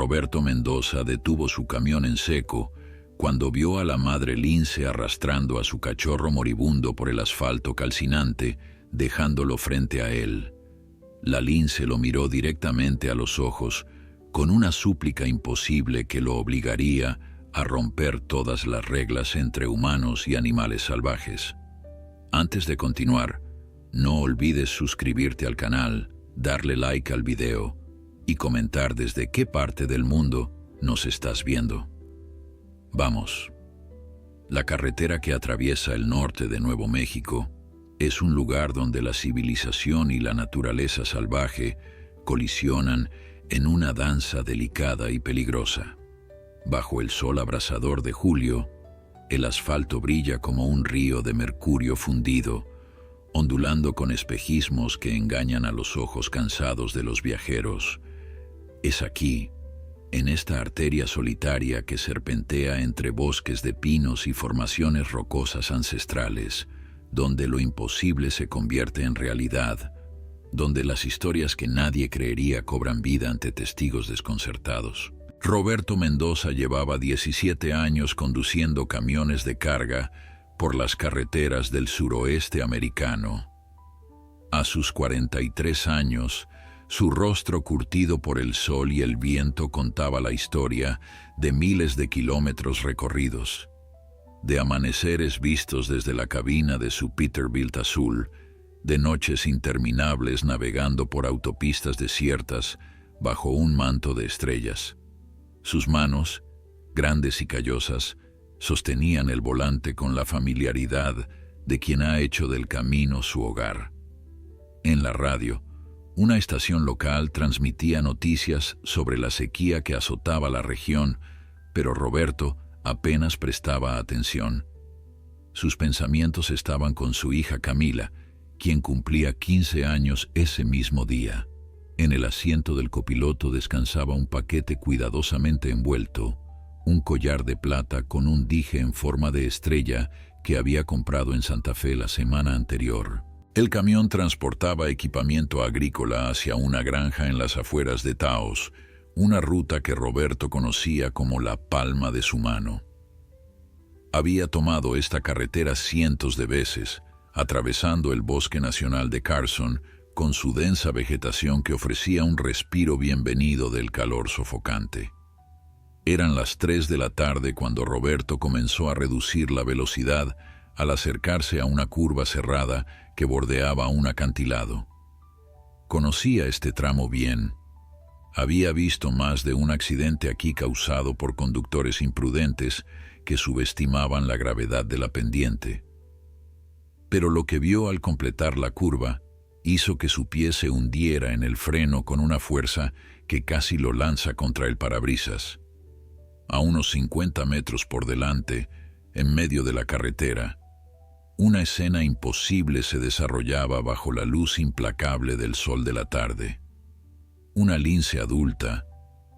Roberto Mendoza detuvo su camión en seco cuando vio a la madre lince arrastrando a su cachorro moribundo por el asfalto calcinante, dejándolo frente a él. La lince lo miró directamente a los ojos, con una súplica imposible que lo obligaría a romper todas las reglas entre humanos y animales salvajes. Antes de continuar, no olvides suscribirte al canal, darle like al video y comentar desde qué parte del mundo nos estás viendo. Vamos. La carretera que atraviesa el norte de Nuevo México es un lugar donde la civilización y la naturaleza salvaje colisionan en una danza delicada y peligrosa. Bajo el sol abrasador de julio, el asfalto brilla como un río de mercurio fundido, ondulando con espejismos que engañan a los ojos cansados de los viajeros. Es aquí, en esta arteria solitaria que serpentea entre bosques de pinos y formaciones rocosas ancestrales, donde lo imposible se convierte en realidad, donde las historias que nadie creería cobran vida ante testigos desconcertados. Roberto Mendoza llevaba 17 años conduciendo camiones de carga por las carreteras del suroeste americano. A sus 43 años, su rostro curtido por el sol y el viento contaba la historia de miles de kilómetros recorridos, de amaneceres vistos desde la cabina de su Peterbilt azul, de noches interminables navegando por autopistas desiertas bajo un manto de estrellas. Sus manos, grandes y callosas, sostenían el volante con la familiaridad de quien ha hecho del camino su hogar. En la radio, una estación local transmitía noticias sobre la sequía que azotaba la región, pero Roberto apenas prestaba atención. Sus pensamientos estaban con su hija Camila, quien cumplía 15 años ese mismo día. En el asiento del copiloto descansaba un paquete cuidadosamente envuelto, un collar de plata con un dije en forma de estrella que había comprado en Santa Fe la semana anterior. El camión transportaba equipamiento agrícola hacia una granja en las afueras de Taos, una ruta que Roberto conocía como la palma de su mano. Había tomado esta carretera cientos de veces, atravesando el Bosque Nacional de Carson, con su densa vegetación que ofrecía un respiro bienvenido del calor sofocante. Eran las 3 de la tarde cuando Roberto comenzó a reducir la velocidad al acercarse a una curva cerrada que bordeaba un acantilado. Conocía este tramo bien. Había visto más de un accidente aquí causado por conductores imprudentes que subestimaban la gravedad de la pendiente. Pero lo que vio al completar la curva hizo que su pie se hundiera en el freno con una fuerza que casi lo lanza contra el parabrisas. A unos 50 metros por delante, en medio de la carretera, una escena imposible se desarrollaba bajo la luz implacable del sol de la tarde. Una lince adulta,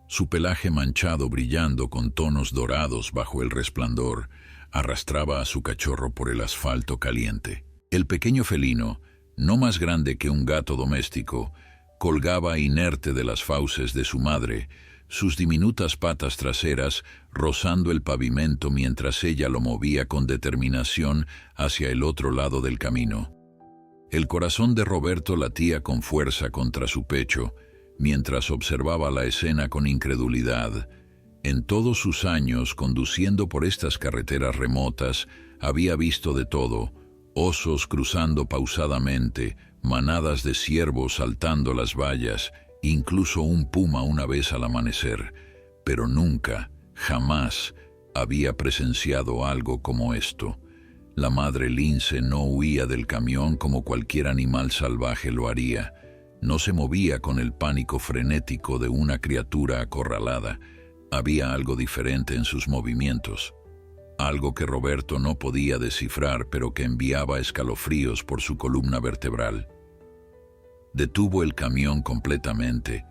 su pelaje manchado brillando con tonos dorados bajo el resplandor, arrastraba a su cachorro por el asfalto caliente. El pequeño felino, no más grande que un gato doméstico, colgaba inerte de las fauces de su madre, sus diminutas patas traseras rozando el pavimento mientras ella lo movía con determinación hacia el otro lado del camino. El corazón de Roberto latía con fuerza contra su pecho, mientras observaba la escena con incredulidad. En todos sus años conduciendo por estas carreteras remotas, había visto de todo: osos cruzando pausadamente, manadas de ciervos saltando las vallas, incluso un puma una vez al amanecer, pero nunca, jamás, había presenciado algo como esto. La madre lince no huía del camión como cualquier animal salvaje lo haría. No se movía con el pánico frenético de una criatura acorralada. Había algo diferente en sus movimientos. Algo que Roberto no podía descifrar, pero que enviaba escalofríos por su columna vertebral. Detuvo el camión completamente,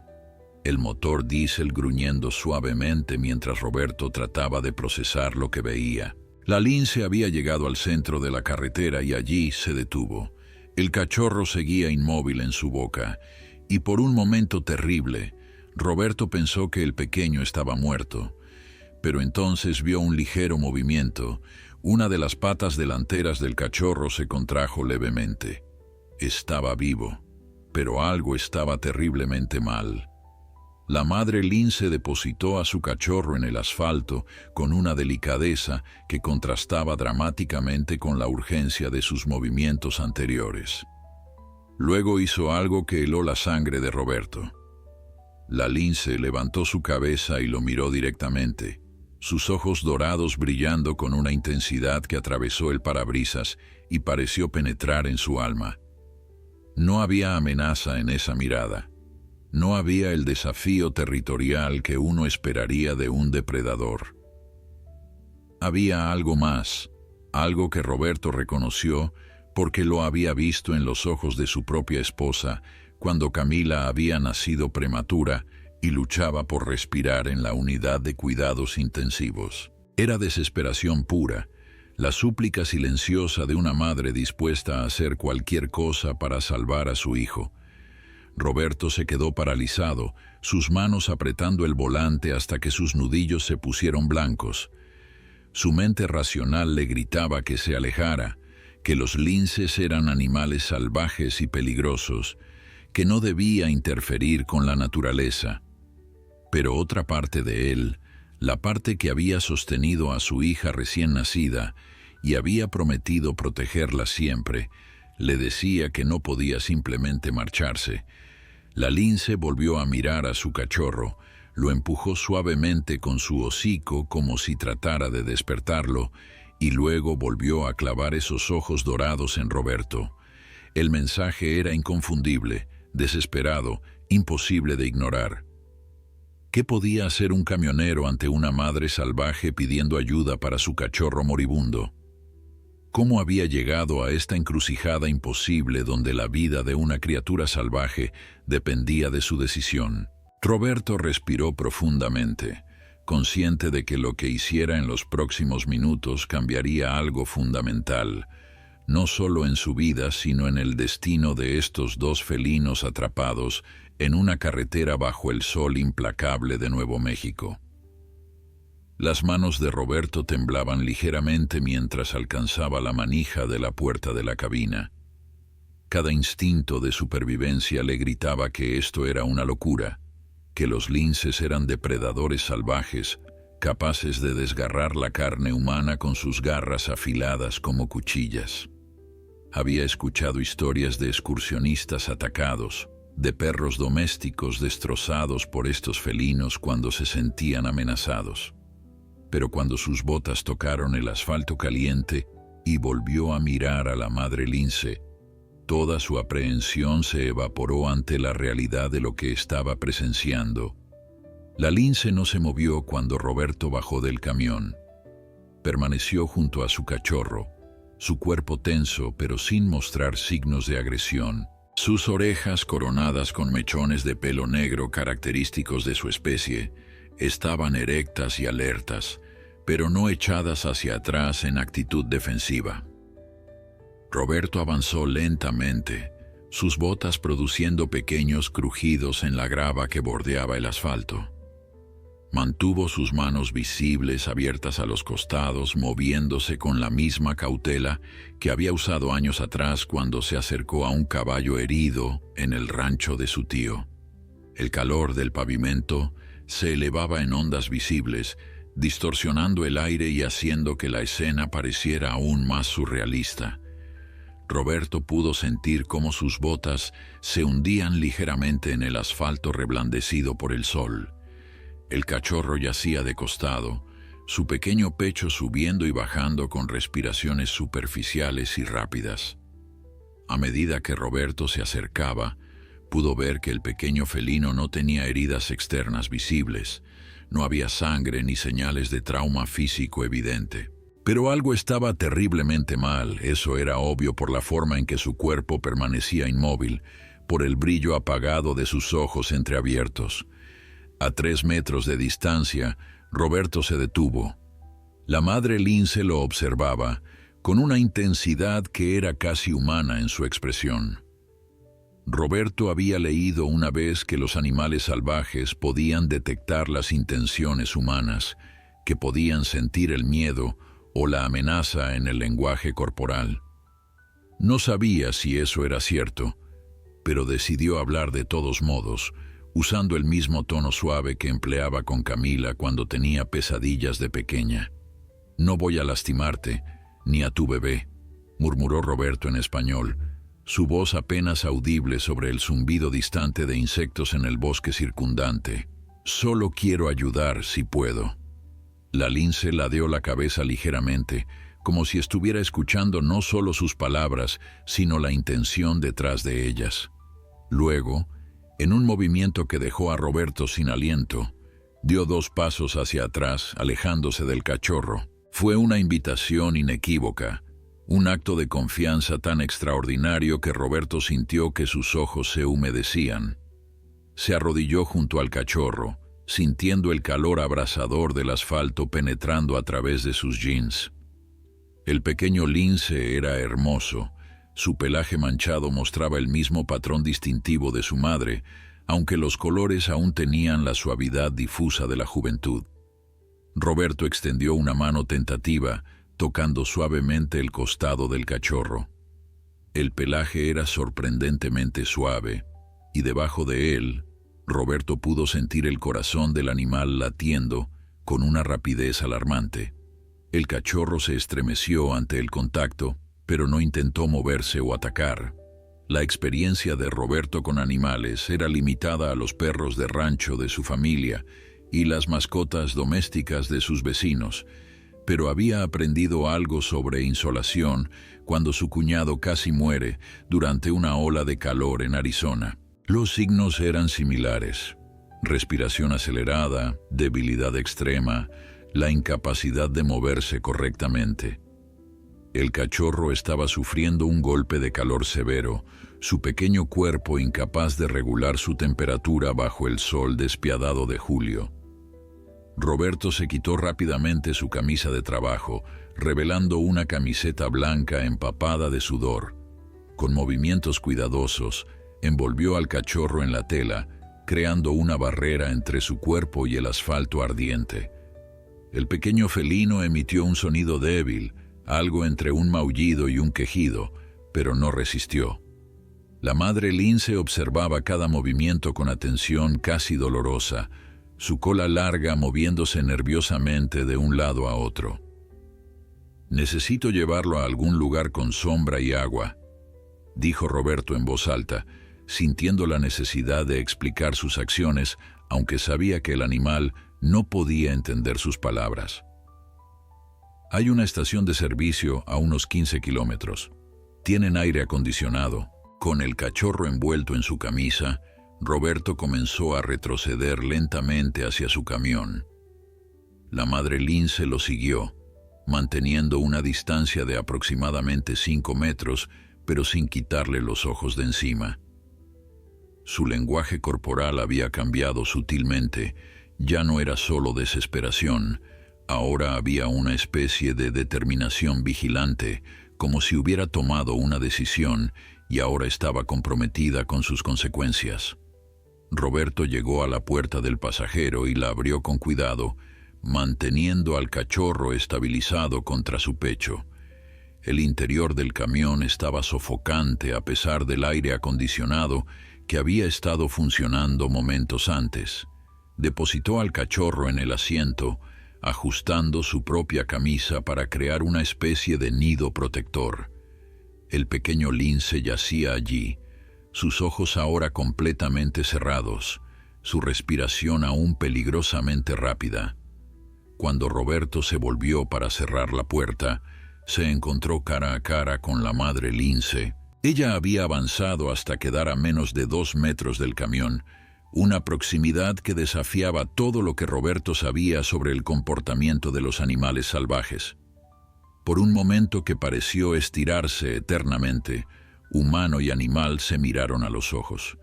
el motor diésel gruñendo suavemente mientras Roberto trataba de procesar lo que veía. La lince había llegado al centro de la carretera y allí se detuvo. El cachorro seguía inmóvil en su boca, y por un momento terrible, Roberto pensó que el pequeño estaba muerto, pero entonces vio un ligero movimiento. Una de las patas delanteras del cachorro se contrajo levemente. Estaba vivo, pero algo estaba terriblemente mal. La madre lince depositó a su cachorro en el asfalto con una delicadeza que contrastaba dramáticamente con la urgencia de sus movimientos anteriores. Luego hizo algo que heló la sangre de Roberto. La lince levantó su cabeza y lo miró directamente, sus ojos dorados brillando con una intensidad que atravesó el parabrisas y pareció penetrar en su alma. No había amenaza en esa mirada. No había el desafío territorial que uno esperaría de un depredador. Había algo más, algo que Roberto reconoció porque lo había visto en los ojos de su propia esposa cuando Camila había nacido prematura y luchaba por respirar en la unidad de cuidados intensivos. Era desesperación pura, la súplica silenciosa de una madre dispuesta a hacer cualquier cosa para salvar a su hijo. Roberto se quedó paralizado, sus manos apretando el volante hasta que sus nudillos se pusieron blancos. Su mente racional le gritaba que se alejara, que los linces eran animales salvajes y peligrosos, que no debía interferir con la naturaleza. Pero otra parte de él, la parte que había sostenido a su hija recién nacida y había prometido protegerla siempre, le decía que no podía simplemente marcharse. La lince volvió a mirar a su cachorro, lo empujó suavemente con su hocico como si tratara de despertarlo, y luego volvió a clavar esos ojos dorados en Roberto. El mensaje era inconfundible, desesperado, imposible de ignorar. ¿Qué podía hacer un camionero ante una madre salvaje pidiendo ayuda para su cachorro moribundo? ¿Cómo había llegado a esta encrucijada imposible donde la vida de una criatura salvaje dependía de su decisión? Roberto respiró profundamente, consciente de que lo que hiciera en los próximos minutos cambiaría algo fundamental, no solo en su vida, sino en el destino de estos dos felinos atrapados en una carretera bajo el sol implacable de Nuevo México. Las manos de Roberto temblaban ligeramente mientras alcanzaba la manija de la puerta de la cabina. Cada instinto de supervivencia le gritaba que esto era una locura, que los linces eran depredadores salvajes, capaces de desgarrar la carne humana con sus garras afiladas como cuchillas. Había escuchado historias de excursionistas atacados, de perros domésticos destrozados por estos felinos cuando se sentían amenazados. Pero cuando sus botas tocaron el asfalto caliente y volvió a mirar a la madre lince, toda su aprehensión se evaporó ante la realidad de lo que estaba presenciando. La lince no se movió cuando Roberto bajó del camión. Permaneció junto a su cachorro, su cuerpo tenso pero sin mostrar signos de agresión. Sus orejas, coronadas con mechones de pelo negro característicos de su especie, estaban erectas y alertas, pero no echadas hacia atrás en actitud defensiva. Roberto avanzó lentamente, sus botas produciendo pequeños crujidos en la grava que bordeaba el asfalto. Mantuvo sus manos visibles abiertas a los costados, moviéndose con la misma cautela que había usado años atrás cuando se acercó a un caballo herido en el rancho de su tío. El calor del pavimento se elevaba en ondas visibles, distorsionando el aire y haciendo que la escena pareciera aún más surrealista. Roberto pudo sentir cómo sus botas se hundían ligeramente en el asfalto reblandecido por el sol. El cachorro yacía de costado, su pequeño pecho subiendo y bajando con respiraciones superficiales y rápidas. A medida que Roberto se acercaba, pudo ver que el pequeño felino no tenía heridas externas visibles, no había sangre ni señales de trauma físico evidente. Pero algo estaba terriblemente mal, eso era obvio por la forma en que su cuerpo permanecía inmóvil, por el brillo apagado de sus ojos entreabiertos. A 3 metros de distancia, Roberto se detuvo. La madre lince lo observaba, con una intensidad que era casi humana en su expresión. Roberto había leído una vez que los animales salvajes podían detectar las intenciones humanas, que podían sentir el miedo o la amenaza en el lenguaje corporal. No sabía si eso era cierto, pero decidió hablar de todos modos, usando el mismo tono suave que empleaba con Camila cuando tenía pesadillas de pequeña. «No voy a lastimarte, ni a tu bebé», murmuró Roberto en español, su voz apenas audible sobre el zumbido distante de insectos en el bosque circundante. «Solo quiero ayudar si puedo». La lince ladeó la cabeza ligeramente, como si estuviera escuchando no solo sus palabras, sino la intención detrás de ellas. Luego, en un movimiento que dejó a Roberto sin aliento, dio 2 pasos hacia atrás, alejándose del cachorro. Fue una invitación inequívoca, un acto de confianza tan extraordinario que Roberto sintió que sus ojos se humedecían. Se arrodilló junto al cachorro, sintiendo el calor abrasador del asfalto penetrando a través de sus jeans. El pequeño lince era hermoso. Su pelaje manchado mostraba el mismo patrón distintivo de su madre, aunque los colores aún tenían la suavidad difusa de la juventud. Roberto extendió una mano tentativa, tocando suavemente el costado del cachorro. El pelaje era sorprendentemente suave, y debajo de él, Roberto pudo sentir el corazón del animal latiendo con una rapidez alarmante. El cachorro se estremeció ante el contacto, pero no intentó moverse o atacar. La experiencia de Roberto con animales era limitada a los perros de rancho de su familia y las mascotas domésticas de sus vecinos, pero había aprendido algo sobre insolación cuando su cuñado casi muere durante una ola de calor en Arizona. Los signos eran similares: respiración acelerada, debilidad extrema, la incapacidad de moverse correctamente. El cachorro estaba sufriendo un golpe de calor severo, su pequeño cuerpo incapaz de regular su temperatura bajo el sol despiadado de julio. Roberto se quitó rápidamente su camisa de trabajo, revelando una camiseta blanca empapada de sudor. Con movimientos cuidadosos, envolvió al cachorro en la tela, creando una barrera entre su cuerpo y el asfalto ardiente. El pequeño felino emitió un sonido débil, algo entre un maullido y un quejido, pero no resistió. La madre lince observaba cada movimiento con atención casi dolorosa, su cola larga moviéndose nerviosamente de un lado a otro. «Necesito llevarlo a algún lugar con sombra y agua», dijo Roberto en voz alta, sintiendo la necesidad de explicar sus acciones, aunque sabía que el animal no podía entender sus palabras. «Hay una estación de servicio a unos 15 kilómetros. Tienen aire acondicionado». Con el cachorro envuelto en su camisa, Roberto comenzó a retroceder lentamente hacia su camión. La madre lince lo siguió, manteniendo una distancia de aproximadamente 5 metros, pero sin quitarle los ojos de encima. Su lenguaje corporal había cambiado sutilmente. Ya no era solo desesperación, ahora había una especie de determinación vigilante, como si hubiera tomado una decisión y ahora estaba comprometida con sus consecuencias. Roberto llegó a la puerta del pasajero y la abrió con cuidado, manteniendo al cachorro estabilizado contra su pecho. El interior del camión estaba sofocante a pesar del aire acondicionado que había estado funcionando momentos antes. Depositó al cachorro en el asiento, ajustando su propia camisa para crear una especie de nido protector. El pequeño lince yacía allí, sus ojos ahora completamente cerrados, su respiración aún peligrosamente rápida. Cuando Roberto se volvió para cerrar la puerta, se encontró cara a cara con la madre lince. Ella había avanzado hasta quedar a menos de 2 metros del camión, una proximidad que desafiaba todo lo que Roberto sabía sobre el comportamiento de los animales salvajes. Por un momento que pareció estirarse eternamente, humano y animal se miraron a los ojos.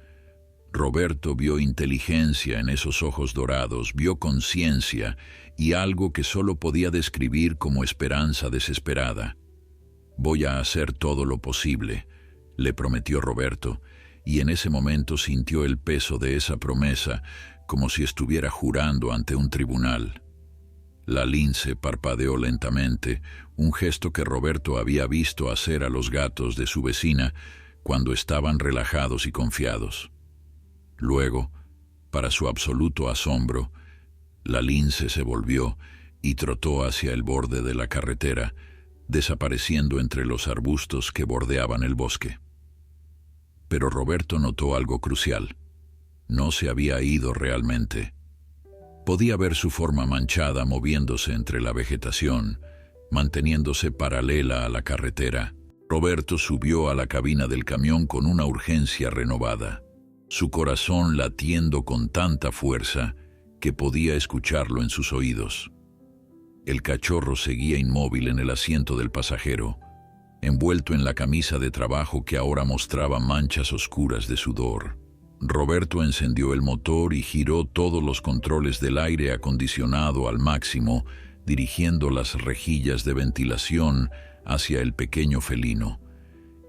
Roberto vio inteligencia en esos ojos dorados, vio conciencia y algo que solo podía describir como esperanza desesperada. «Voy a hacer todo lo posible», le prometió Roberto, y en ese momento sintió el peso de esa promesa como si estuviera jurando ante un tribunal. La lince parpadeó lentamente, un gesto que Roberto había visto hacer a los gatos de su vecina cuando estaban relajados y confiados. Luego, para su absoluto asombro, la lince se volvió y trotó hacia el borde de la carretera, desapareciendo entre los arbustos que bordeaban el bosque. Pero Roberto notó algo crucial. No se había ido realmente. Podía ver su forma manchada moviéndose entre la vegetación, manteniéndose paralela a la carretera. Roberto subió a la cabina del camión con una urgencia renovada, su corazón latiendo con tanta fuerza que podía escucharlo en sus oídos. El cachorro seguía inmóvil en el asiento del pasajero, envuelto en la camisa de trabajo que ahora mostraba manchas oscuras de sudor. Roberto encendió el motor y giró todos los controles del aire acondicionado al máximo, dirigiendo las rejillas de ventilación hacia el pequeño felino.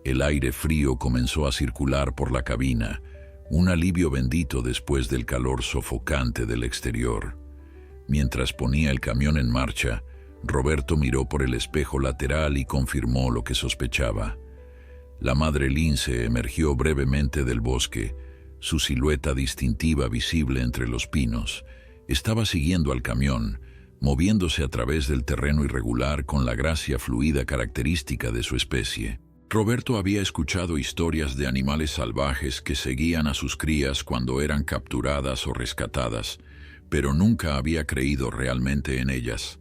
El aire frío comenzó a circular por la cabina, un alivio bendito después del calor sofocante del exterior. Mientras ponía el camión en marcha, Roberto miró por el espejo lateral y confirmó lo que sospechaba. La madre lince emergió brevemente del bosque, su silueta distintiva visible entre los pinos. Estaba siguiendo al camión, moviéndose a través del terreno irregular con la gracia fluida característica de su especie. Roberto había escuchado historias de animales salvajes que seguían a sus crías cuando eran capturadas o rescatadas, pero nunca había creído realmente en ellas.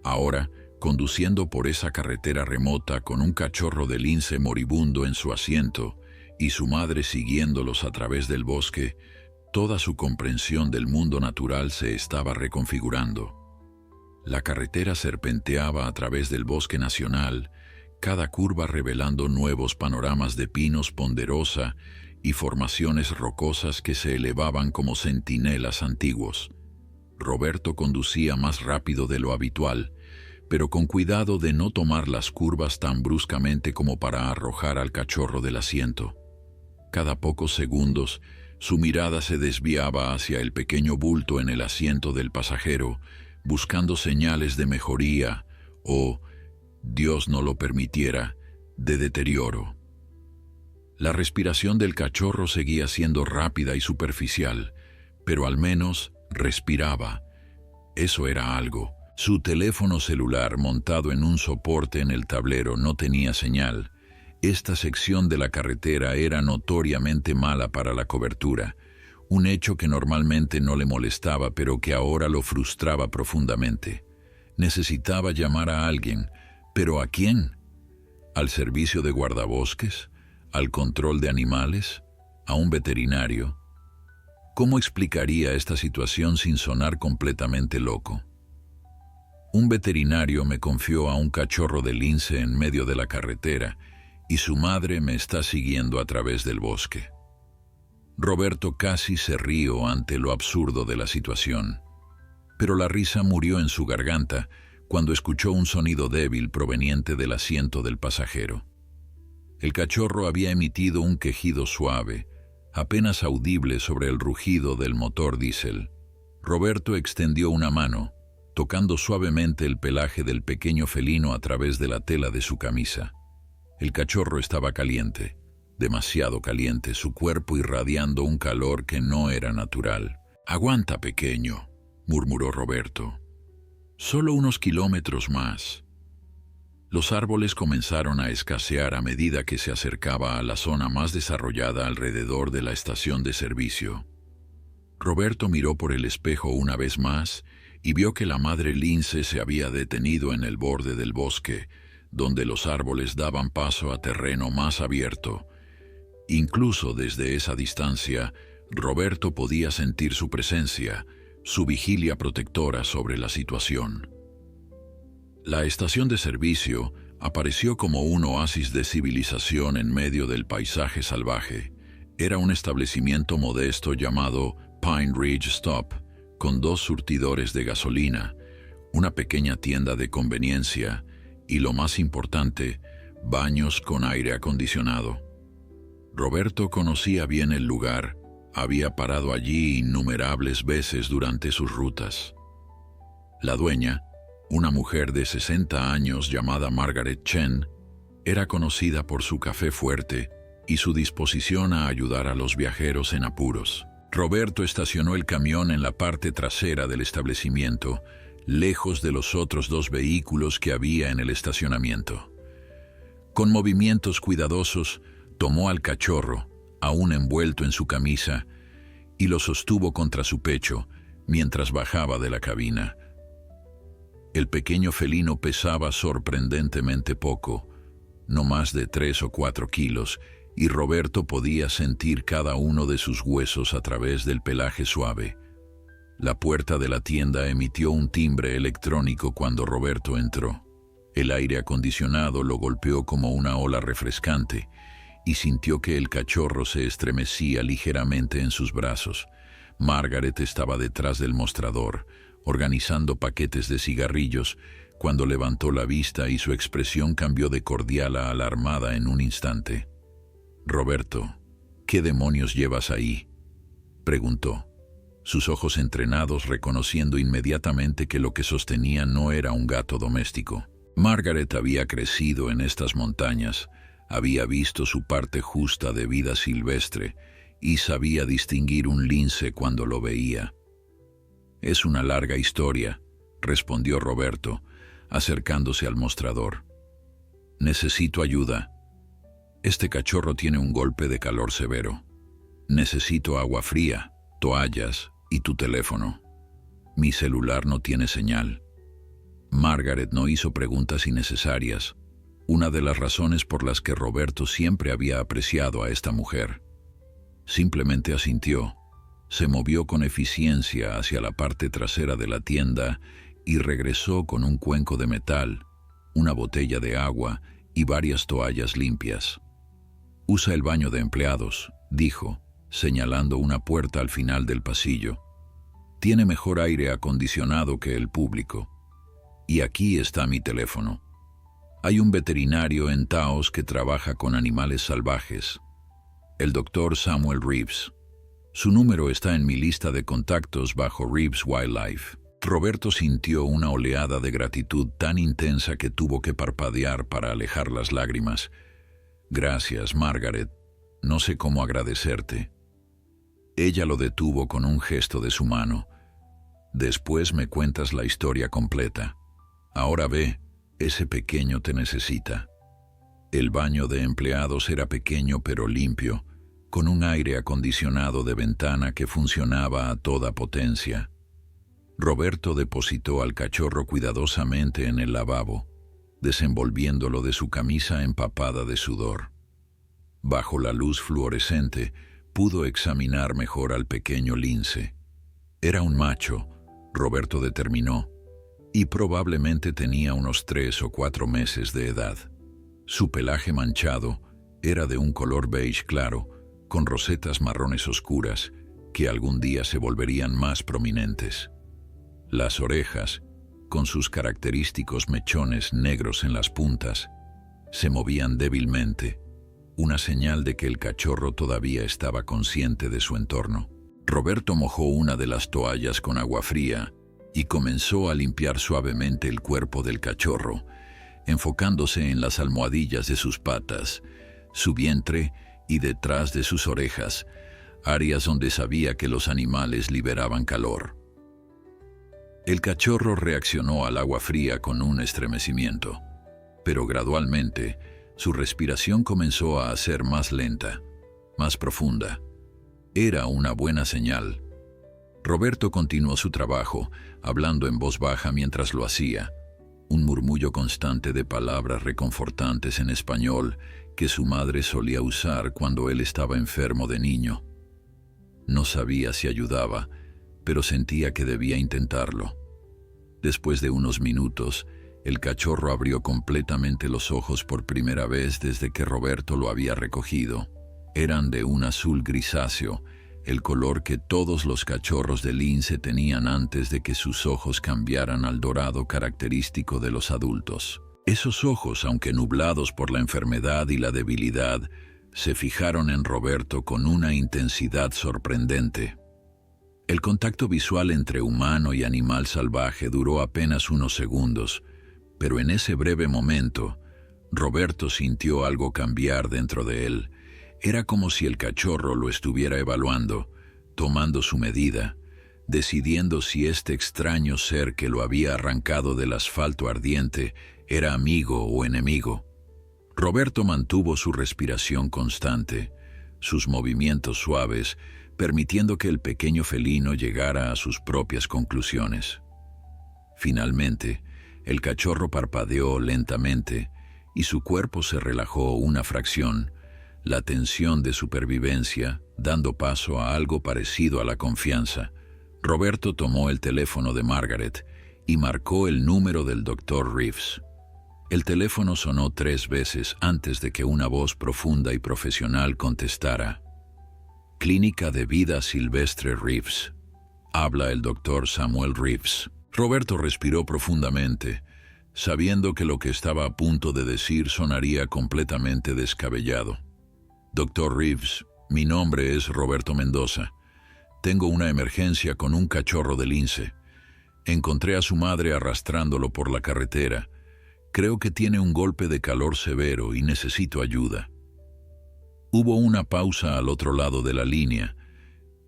Ahora, conduciendo por esa carretera remota con un cachorro de lince moribundo en su asiento y su madre siguiéndolos a través del bosque, toda su comprensión del mundo natural se estaba reconfigurando. La carretera serpenteaba a través del bosque nacional, cada curva revelando nuevos panoramas de pinos ponderosa y formaciones rocosas que se elevaban como centinelas antiguos. Roberto conducía más rápido de lo habitual, pero con cuidado de no tomar las curvas tan bruscamente como para arrojar al cachorro del asiento. Cada pocos segundos, su mirada se desviaba hacia el pequeño bulto en el asiento del pasajero, buscando señales de mejoría o, Dios no lo permitiera, de deterioro. La respiración del cachorro seguía siendo rápida y superficial, pero al menos respiraba. Eso era algo. Su teléfono celular montado en un soporte en el tablero no tenía señal. Esta sección de la carretera era notoriamente mala para la cobertura, un hecho que normalmente no le molestaba pero que ahora lo frustraba profundamente. Necesitaba llamar a alguien, ¿pero a quién? ¿Al servicio de guardabosques? ¿Al control de animales? ¿A un veterinario? ¿Cómo explicaría esta situación sin sonar completamente loco? Un veterinario me confió a un cachorro de lince en medio de la carretera y su madre me está siguiendo a través del bosque. Roberto casi se rió ante lo absurdo de la situación, pero la risa murió en su garganta cuando escuchó un sonido débil proveniente del asiento del pasajero. El cachorro había emitido un quejido suave, apenas audible sobre el rugido del motor diésel. Roberto extendió una mano, tocando suavemente el pelaje del pequeño felino a través de la tela de su camisa. El cachorro estaba caliente, demasiado caliente, su cuerpo irradiando un calor que no era natural. «Aguanta, pequeño», murmuró Roberto. «Solo unos kilómetros más». Los árboles comenzaron a escasear a medida que se acercaba a la zona más desarrollada alrededor de la estación de servicio. Roberto miró por el espejo una vez más y vio que la madre lince se había detenido en el borde del bosque, donde los árboles daban paso a terreno más abierto. Incluso desde esa distancia, Roberto podía sentir su presencia, su vigilia protectora sobre la situación. La estación de servicio apareció como un oasis de civilización en medio del paisaje salvaje. Era un establecimiento modesto llamado Pine Ridge Stop, con 2 surtidores de gasolina, una pequeña tienda de conveniencia y, lo más importante, baños con aire acondicionado. Roberto conocía bien el lugar, había parado allí innumerables veces durante sus rutas. La dueña, una mujer de 60 años llamada Margaret Chen, era conocida por su café fuerte y su disposición a ayudar a los viajeros en apuros. Roberto estacionó el camión en la parte trasera del establecimiento, lejos de los otros dos vehículos que había en el estacionamiento. Con movimientos cuidadosos, tomó al cachorro, aún envuelto en su camisa, y lo sostuvo contra su pecho mientras bajaba de la cabina. El pequeño felino pesaba sorprendentemente poco, no más de 3 o 4 kilos, y Roberto podía sentir cada uno de sus huesos a través del pelaje suave. La puerta de la tienda emitió un timbre electrónico cuando Roberto entró. El aire acondicionado lo golpeó como una ola refrescante y sintió que el cachorro se estremecía ligeramente en sus brazos. Margaret estaba detrás del mostrador, organizando paquetes de cigarrillos, cuando levantó la vista y su expresión cambió de cordial a alarmada en un instante. «Roberto, ¿qué demonios llevas ahí?», preguntó, sus ojos entrenados reconociendo inmediatamente que lo que sostenía no era un gato doméstico. Margaret había crecido en estas montañas, había visto su parte justa de vida silvestre y sabía distinguir un lince cuando lo veía. «Es una larga historia», respondió Roberto, acercándose al mostrador. «Necesito ayuda. Este cachorro tiene un golpe de calor severo. Necesito agua fría, toallas y tu teléfono. Mi celular no tiene señal». Margaret no hizo preguntas innecesarias, una de las razones por las que Roberto siempre había apreciado a esta mujer. Simplemente asintió, se movió con eficiencia hacia la parte trasera de la tienda y regresó con un cuenco de metal, una botella de agua y varias toallas limpias. «Usa el baño de empleados», dijo, señalando una puerta al final del pasillo. «Tiene mejor aire acondicionado que el público. Y aquí está mi teléfono. Hay un veterinario en Taos que trabaja con animales salvajes, el Dr. Samuel Reeves. Su número está en mi lista de contactos bajo Reeves Wildlife». Roberto sintió una oleada de gratitud tan intensa que tuvo que parpadear para alejar las lágrimas. «Gracias, Margaret. No sé cómo agradecerte». Ella lo detuvo con un gesto de su mano. «Después me cuentas la historia completa. Ahora ve, ese pequeño te necesita». El baño de empleados era pequeño pero limpio, con un aire acondicionado de ventana que funcionaba a toda potencia. Roberto depositó al cachorro cuidadosamente en el lavabo, desenvolviéndolo de su camisa empapada de sudor. Bajo la luz fluorescente, pudo examinar mejor al pequeño lince. Era un macho, Roberto determinó, y probablemente tenía unos 3 o 4 meses de edad. Su pelaje manchado era de un color beige claro, con rosetas marrones oscuras, que algún día se volverían más prominentes. Las orejas, con sus característicos mechones negros en las puntas, se movían débilmente, una señal de que el cachorro todavía estaba consciente de su entorno. Roberto mojó una de las toallas con agua fría y comenzó a limpiar suavemente el cuerpo del cachorro, enfocándose en las almohadillas de sus patas, su vientre y detrás de sus orejas, áreas donde sabía que los animales liberaban calor. El cachorro reaccionó al agua fría con un estremecimiento, pero gradualmente su respiración comenzó a ser más lenta, más profunda. Era una buena señal. Roberto continuó su trabajo, hablando en voz baja mientras lo hacía, un murmullo constante de palabras reconfortantes en español que su madre solía usar cuando él estaba enfermo de niño. No sabía si ayudaba, pero sentía que debía intentarlo. Después de unos minutos, el cachorro abrió completamente los ojos por primera vez desde que Roberto lo había recogido. Eran de un azul grisáceo, el color que todos los cachorros de lince tenían antes de que sus ojos cambiaran al dorado característico de los adultos. Esos ojos, aunque nublados por la enfermedad y la debilidad, se fijaron en Roberto con una intensidad sorprendente. El contacto visual entre humano y animal salvaje duró apenas unos segundos, pero en ese breve momento, Roberto sintió algo cambiar dentro de él. Era como si el cachorro lo estuviera evaluando, tomando su medida, decidiendo si este extraño ser que lo había arrancado del asfalto ardiente era amigo o enemigo. Roberto mantuvo su respiración constante, sus movimientos suaves, permitiendo que el pequeño felino llegara a sus propias conclusiones. Finalmente, el cachorro parpadeó lentamente y su cuerpo se relajó una fracción, la tensión de supervivencia dando paso a algo parecido a la confianza. Roberto tomó el teléfono de Margaret y marcó el número del Dr. Reeves. El teléfono sonó 3 veces antes de que una voz profunda y profesional contestara. Clínica de Vida Silvestre Reeves. Habla el Dr. Samuel Reeves. Roberto respiró profundamente, sabiendo que lo que estaba a punto de decir sonaría completamente descabellado. Dr. Reeves, mi nombre es Roberto Mendoza. Tengo una emergencia con un cachorro de lince. Encontré a su madre arrastrándolo por la carretera. Creo que tiene un golpe de calor severo y necesito ayuda. Hubo una pausa al otro lado de la línea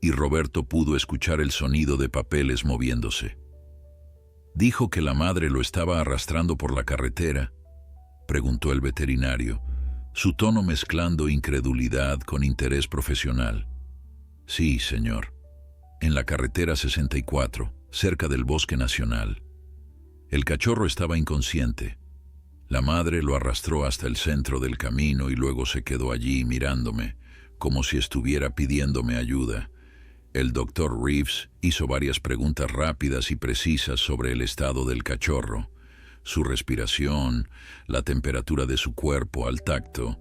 y Roberto pudo escuchar el sonido de papeles moviéndose. ¿Dijo que la madre lo estaba arrastrando por la carretera?, preguntó el veterinario, su tono mezclando incredulidad con interés profesional. Sí, señor. En la carretera 64, cerca del Bosque Nacional. El cachorro estaba inconsciente. La madre lo arrastró hasta el centro del camino y luego se quedó allí mirándome, como si estuviera pidiéndome ayuda. El Dr. Reeves hizo varias preguntas rápidas y precisas sobre el estado del cachorro, su respiración, la temperatura de su cuerpo al tacto,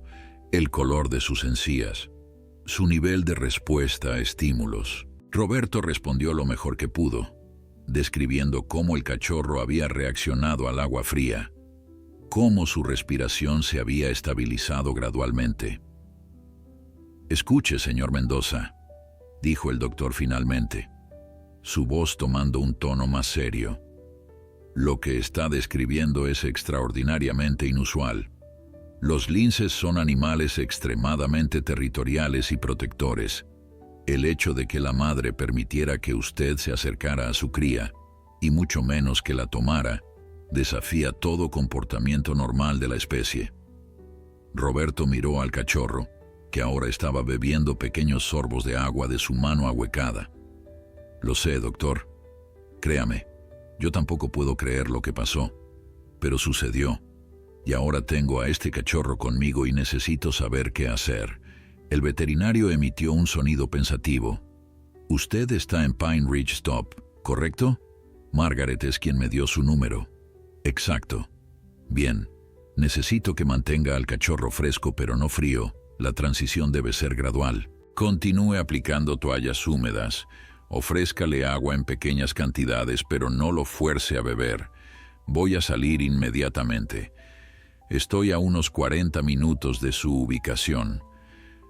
el color de sus encías, su nivel de respuesta a estímulos. Roberto respondió lo mejor que pudo, describiendo cómo el cachorro había reaccionado al agua fría, cómo su respiración se había estabilizado gradualmente. Escuche, señor Mendoza, dijo el doctor finalmente, su voz tomando un tono más serio. Lo que está describiendo es extraordinariamente inusual. Los linces son animales extremadamente territoriales y protectores. El hecho de que la madre permitiera que usted se acercara a su cría, y mucho menos que la tomara, desafía todo comportamiento normal de la especie. Roberto miró al cachorro, que ahora estaba bebiendo pequeños sorbos de agua de su mano ahuecada. Lo sé, doctor. Créame, yo tampoco puedo creer lo que pasó, pero sucedió, y ahora tengo a este cachorro conmigo y necesito saber qué hacer. El veterinario emitió un sonido pensativo. Usted está en Pine Ridge Stop, ¿correcto? Margaret es quien me dio su número. Exacto. Bien, necesito que mantenga al cachorro fresco pero no frío. La transición debe ser gradual. Continúe aplicando toallas húmedas. Ofrézcale agua en pequeñas cantidades, pero no lo fuerce a beber. Voy a salir inmediatamente. Estoy a unos 40 minutos de su ubicación.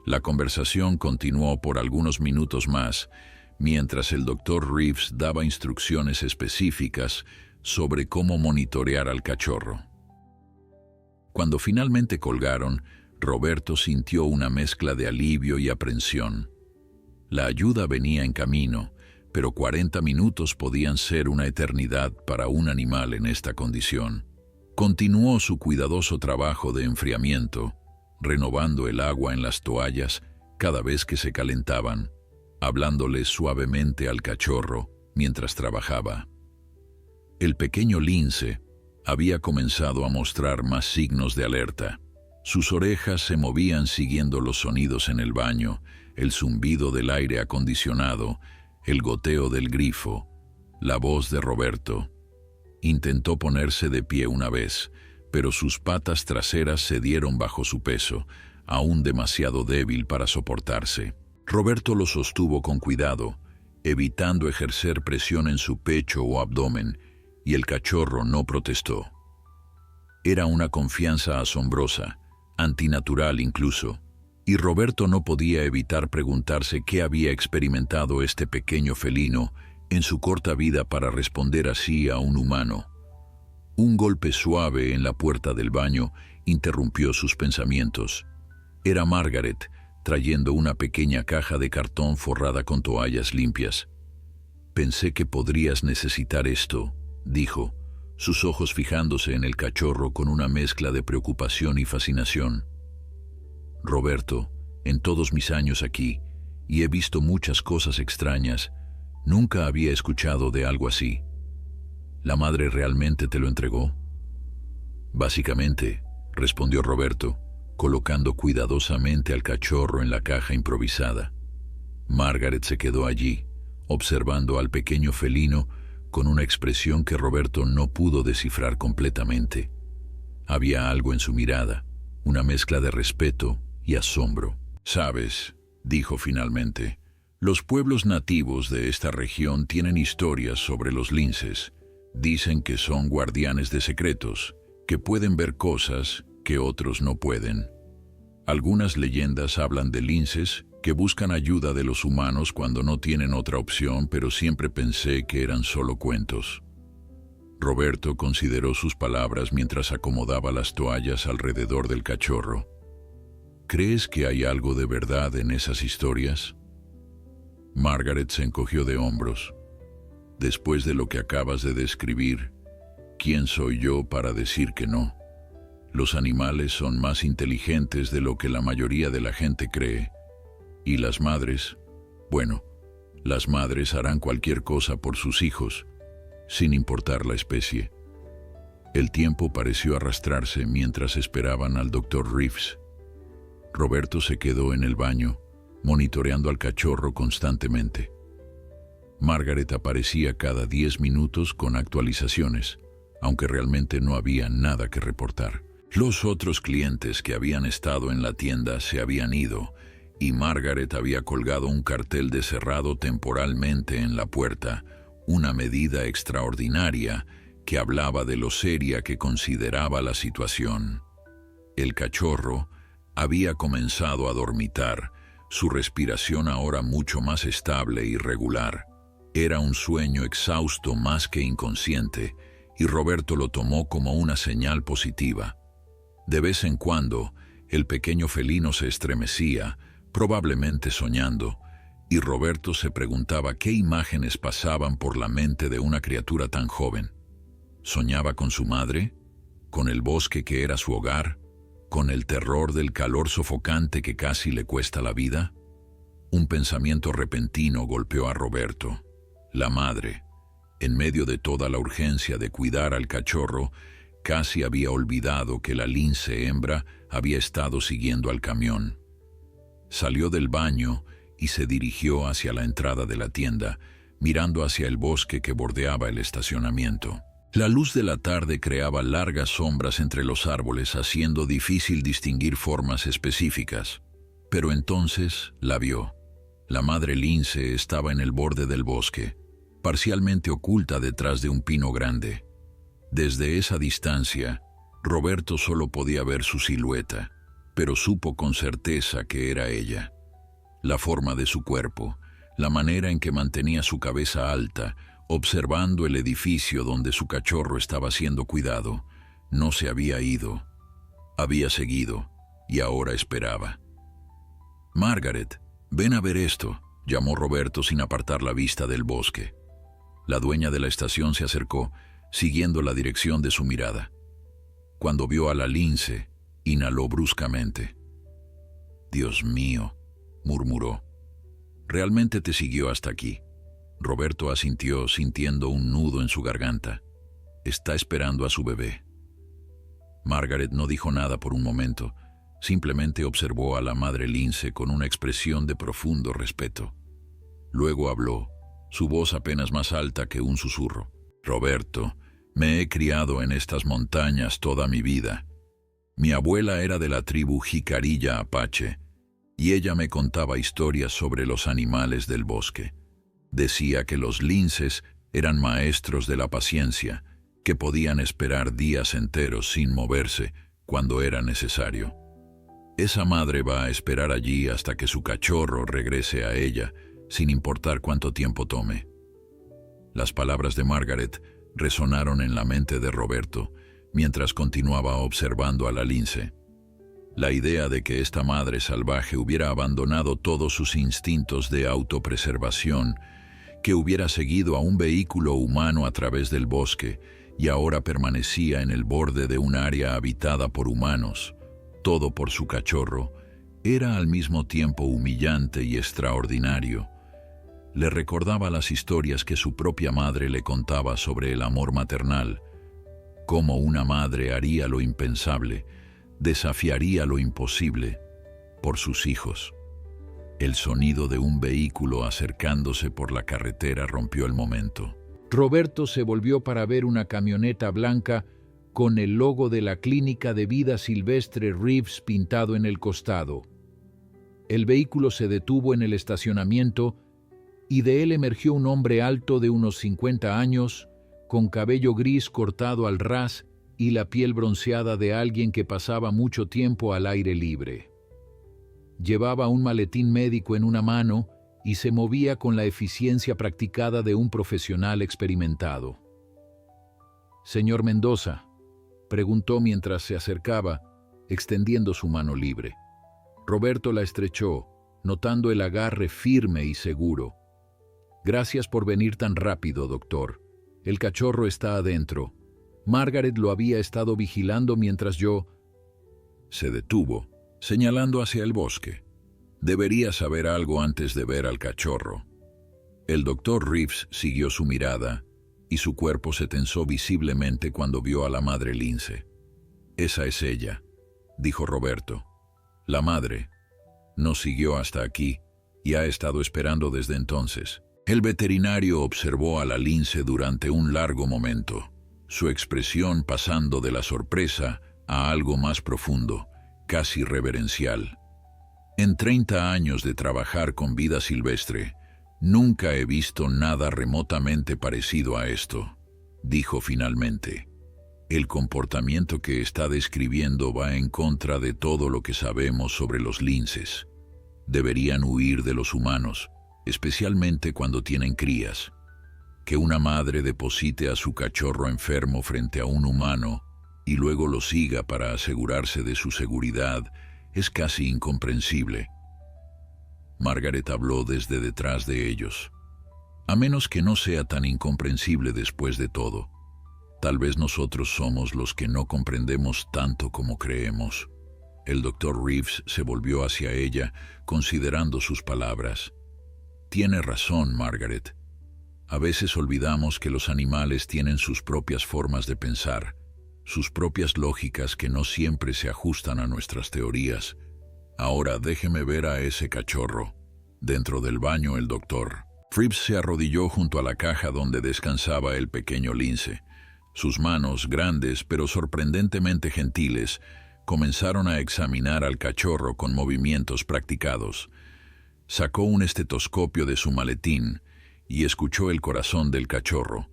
La conversación continuó por algunos minutos más, mientras el Dr. Reeves daba instrucciones específicas sobre cómo monitorear al cachorro. Cuando finalmente colgaron, Roberto sintió una mezcla de alivio y aprensión. La ayuda venía en camino, pero 40 minutos podían ser una eternidad para un animal en esta condición. Continuó su cuidadoso trabajo de enfriamiento, renovando el agua en las toallas cada vez que se calentaban, hablándole suavemente al cachorro mientras trabajaba. El pequeño lince había comenzado a mostrar más signos de alerta. Sus orejas se movían siguiendo los sonidos en el baño, el zumbido del aire acondicionado, el goteo del grifo, la voz de Roberto. Intentó ponerse de pie una vez, pero sus patas traseras cedieron bajo su peso, aún demasiado débil para soportarse. Roberto lo sostuvo con cuidado, evitando ejercer presión en su pecho o abdomen, y el cachorro no protestó. Era una confianza asombrosa, antinatural incluso. Y Roberto no podía evitar preguntarse qué había experimentado este pequeño felino en su corta vida para responder así a un humano. Un golpe suave en la puerta del baño interrumpió sus pensamientos. Era Margaret, trayendo una pequeña caja de cartón forrada con toallas limpias. «Pensé que podrías necesitar esto», dijo, sus ojos fijándose en el cachorro con una mezcla de preocupación y fascinación. «Roberto, en todos mis años aquí, y he visto muchas cosas extrañas, nunca había escuchado de algo así. ¿La madre realmente te lo entregó?» «Básicamente», respondió Roberto, colocando cuidadosamente al cachorro en la caja improvisada. Margaret se quedó allí, observando al pequeño felino con una expresión que Roberto no pudo descifrar completamente. Había algo en su mirada, una mezcla de respeto y asombro. «Sabes», dijo finalmente, «los pueblos nativos de esta región tienen historias sobre los linces. Dicen que son guardianes de secretos, que pueden ver cosas que otros no pueden. Algunas leyendas hablan de linces que buscan ayuda de los humanos cuando no tienen otra opción, pero siempre pensé que eran solo cuentos». Roberto consideró sus palabras mientras acomodaba las toallas alrededor del cachorro. «¿Crees que hay algo de verdad en esas historias?» Margaret se encogió de hombros. «Después de lo que acabas de describir, ¿quién soy yo para decir que no? Los animales son más inteligentes de lo que la mayoría de la gente cree. Y las madres, bueno, las madres harán cualquier cosa por sus hijos, sin importar la especie». El tiempo pareció arrastrarse mientras esperaban al Dr. Reeves. Roberto se quedó en el baño, monitoreando al cachorro constantemente. Margaret aparecía cada 10 minutos con actualizaciones, aunque realmente no había nada que reportar. Los otros clientes que habían estado en la tienda se habían ido, y Margaret había colgado un cartel de cerrado temporalmente en la puerta, una medida extraordinaria que hablaba de lo seria que consideraba la situación. El cachorro había comenzado a dormitar, su respiración ahora mucho más estable y regular. Era un sueño exhausto más que inconsciente, y Roberto lo tomó como una señal positiva. De vez en cuando, el pequeño felino se estremecía, probablemente soñando, y Roberto se preguntaba qué imágenes pasaban por la mente de una criatura tan joven. ¿Soñaba con su madre? ¿Con el bosque que era su hogar? ¿Con el terror del calor sofocante que casi le cuesta la vida? Un pensamiento repentino golpeó a Roberto. La madre, en medio de toda la urgencia de cuidar al cachorro, casi había olvidado que la lince hembra había estado siguiendo al camión. Salió del baño y se dirigió hacia la entrada de la tienda, mirando hacia el bosque que bordeaba el estacionamiento. La luz de la tarde creaba largas sombras entre los árboles, haciendo difícil distinguir formas específicas. Pero entonces la vio. La madre lince estaba en el borde del bosque, parcialmente oculta detrás de un pino grande. Desde esa distancia, Roberto solo podía ver su silueta, pero supo con certeza que era ella. La forma de su cuerpo, la manera en que mantenía su cabeza alta, observando el edificio donde su cachorro estaba siendo cuidado, no se había ido. Había seguido, y ahora esperaba. «Margaret, ven a ver esto», llamó Roberto sin apartar la vista del bosque. La dueña de la estación se acercó, siguiendo la dirección de su mirada. Cuando vio a la lince, inhaló bruscamente. «Dios mío», murmuró. «Realmente te siguió hasta aquí». Roberto asintió, sintiendo un nudo en su garganta. Está esperando a su bebé. Margaret no dijo nada por un momento, simplemente observó a la madre lince con una expresión de profundo respeto. Luego habló, su voz apenas más alta que un susurro. «Roberto, me he criado en estas montañas toda mi vida. Mi abuela era de la tribu Jicarilla Apache, y ella me contaba historias sobre los animales del bosque. Decía que los linces eran maestros de la paciencia, que podían esperar días enteros sin moverse cuando era necesario. Esa madre va a esperar allí hasta que su cachorro regrese a ella, sin importar cuánto tiempo tome. Las palabras de Margaret resonaron en la mente de Roberto mientras continuaba observando a la lince. La idea de que esta madre salvaje hubiera abandonado todos sus instintos de autopreservación, que hubiera seguido a un vehículo humano a través del bosque y ahora permanecía en el borde de un área habitada por humanos, todo por su cachorro, era al mismo tiempo humillante y extraordinario. Le recordaba las historias que su propia madre le contaba sobre el amor maternal, cómo una madre haría lo impensable, desafiaría lo imposible por sus hijos. El sonido de un vehículo acercándose por la carretera rompió el momento. Roberto se volvió para ver una camioneta blanca con el logo de la Clínica de Vida Silvestre Reeves pintado en el costado. El vehículo se detuvo en el estacionamiento y de él emergió un hombre alto de unos 50 años, con cabello gris cortado al ras y la piel bronceada de alguien que pasaba mucho tiempo al aire libre. Llevaba un maletín médico en una mano y se movía con la eficiencia practicada de un profesional experimentado. «Señor Mendoza», preguntó mientras se acercaba, extendiendo su mano libre. Roberto la estrechó, notando el agarre firme y seguro. «Gracias por venir tan rápido, doctor. El cachorro está adentro. Margaret lo había estado vigilando mientras yo...» Se detuvo, señalando hacia el bosque. Debería saber algo antes de ver al cachorro. El doctor Reeves siguió su mirada y su cuerpo se tensó visiblemente cuando vio a la madre lince. «Esa es ella», dijo Roberto. «La madre. Nos siguió hasta aquí y ha estado esperando desde entonces». El veterinario observó a la lince durante un largo momento, su expresión pasando de la sorpresa a algo más profundo, casi reverencial. «En 30 años de trabajar con vida silvestre, nunca he visto nada remotamente parecido a esto», dijo finalmente. «El comportamiento que está describiendo va en contra de todo lo que sabemos sobre los linces. Deberían huir de los humanos, especialmente cuando tienen crías. Que una madre deposite a su cachorro enfermo frente a un humano y luego lo siga para asegurarse de su seguridad es casi incomprensible». Margaret habló desde detrás de ellos. «A menos que no sea tan incomprensible después de todo. Tal vez nosotros somos los que no comprendemos tanto como creemos». El doctor Reeves se volvió hacia ella, considerando sus palabras. «Tiene razón, Margaret. A veces olvidamos que los animales tienen sus propias formas de pensar, sus propias lógicas que no siempre se ajustan a nuestras teorías. Ahora déjeme ver a ese cachorro». Dentro del baño, el doctor Reeves se arrodilló junto a la caja donde descansaba el pequeño lince. Sus manos, grandes pero sorprendentemente gentiles, comenzaron a examinar al cachorro con movimientos practicados. Sacó un estetoscopio de su maletín y escuchó el corazón del cachorro.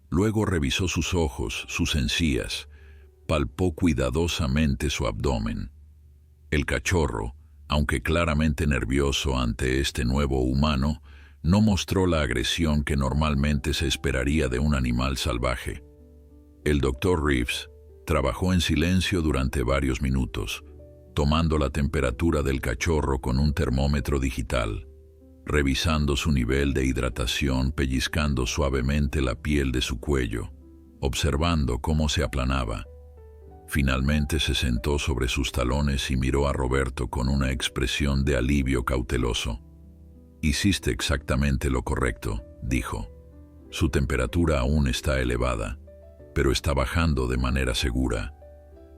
Luego revisó sus ojos, sus encías, palpó cuidadosamente su abdomen. El cachorro, aunque claramente nervioso ante este nuevo humano, no mostró la agresión que normalmente se esperaría de un animal salvaje. El doctor Reeves trabajó en silencio durante varios minutos, tomando la temperatura del cachorro con un termómetro digital, revisando su nivel de hidratación, pellizcando suavemente la piel de su cuello, observando cómo se aplanaba. Finalmente se sentó sobre sus talones y miró a Roberto con una expresión de alivio cauteloso. «Hiciste exactamente lo correcto», dijo. «Su temperatura aún está elevada, pero está bajando de manera segura.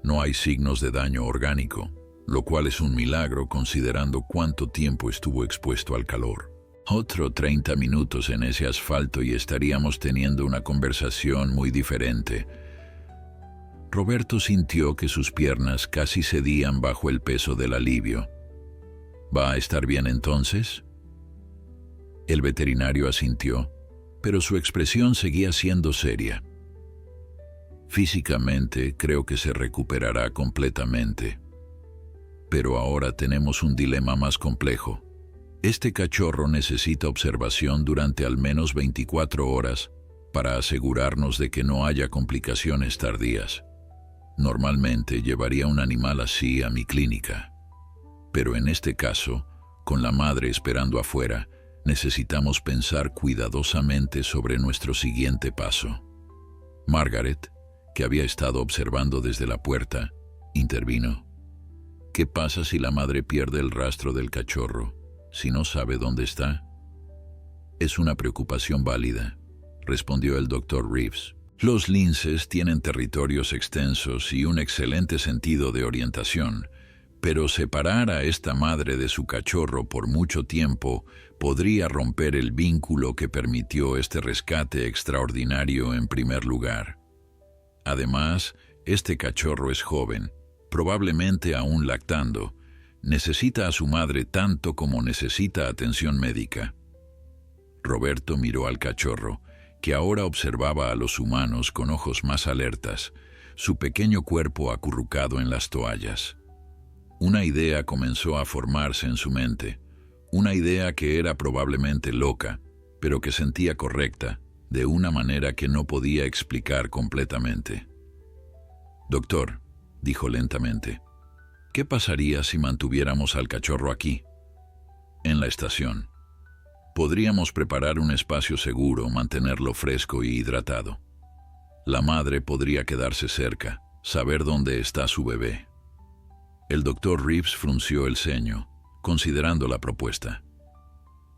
No hay signos de daño orgánico, lo cual es un milagro considerando cuánto tiempo estuvo expuesto al calor. Otro 30 minutos en ese asfalto y estaríamos teniendo una conversación muy diferente». Roberto sintió que sus piernas casi cedían bajo el peso del alivio. «¿Va a estar bien entonces?». El veterinario asintió, pero su expresión seguía siendo seria. «Físicamente creo que se recuperará completamente. Pero ahora tenemos un dilema más complejo. Este cachorro necesita observación durante al menos 24 horas para asegurarnos de que no haya complicaciones tardías. Normalmente llevaría un animal así a mi clínica. Pero en este caso, con la madre esperando afuera, necesitamos pensar cuidadosamente sobre nuestro siguiente paso. Margaret, que había estado observando desde la puerta, intervino. ¿Qué pasa si la madre pierde el rastro del cachorro, si no sabe dónde está? Es una preocupación válida, respondió el Dr. Reeves. Los linces tienen territorios extensos y un excelente sentido de orientación, pero separar a esta madre de su cachorro por mucho tiempo podría romper el vínculo que permitió este rescate extraordinario en primer lugar. Además, este cachorro es joven, probablemente aún lactando, necesita a su madre tanto como necesita atención médica. Roberto miró al cachorro, que ahora observaba a los humanos con ojos más alertas, su pequeño cuerpo acurrucado en las toallas. Una idea comenzó a formarse en su mente, una idea que era probablemente loca, pero que sentía correcta, de una manera que no podía explicar completamente. «Doctor», dijo lentamente, «¿qué pasaría si mantuviéramos al cachorro aquí, en la estación? Podríamos preparar un espacio seguro, mantenerlo fresco y hidratado. La madre podría quedarse cerca, saber dónde está su bebé». El Dr. Reeves frunció el ceño, considerando la propuesta.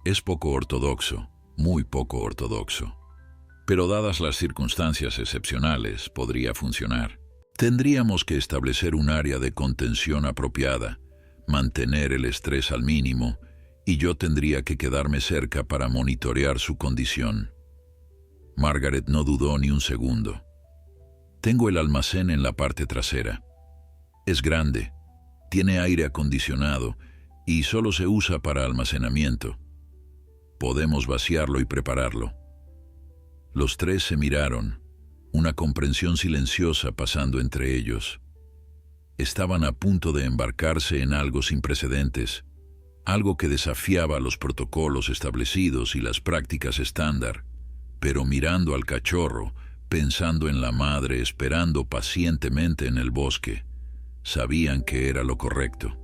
Es poco ortodoxo, muy poco ortodoxo. Pero dadas las circunstancias excepcionales, podría funcionar. Tendríamos que establecer un área de contención apropiada, mantener el estrés al mínimo, y yo tendría que quedarme cerca para monitorear su condición. Margaret no dudó ni un segundo. Tengo el almacén en la parte trasera. Es grande, tiene aire acondicionado y solo se usa para almacenamiento. Podemos vaciarlo y prepararlo. Los tres se miraron, una comprensión silenciosa pasando entre ellos. Estaban a punto de embarcarse en algo sin precedentes, algo que desafiaba los protocolos establecidos y las prácticas estándar, pero mirando al cachorro, pensando en la madre, esperando pacientemente en el bosque, sabían que era lo correcto.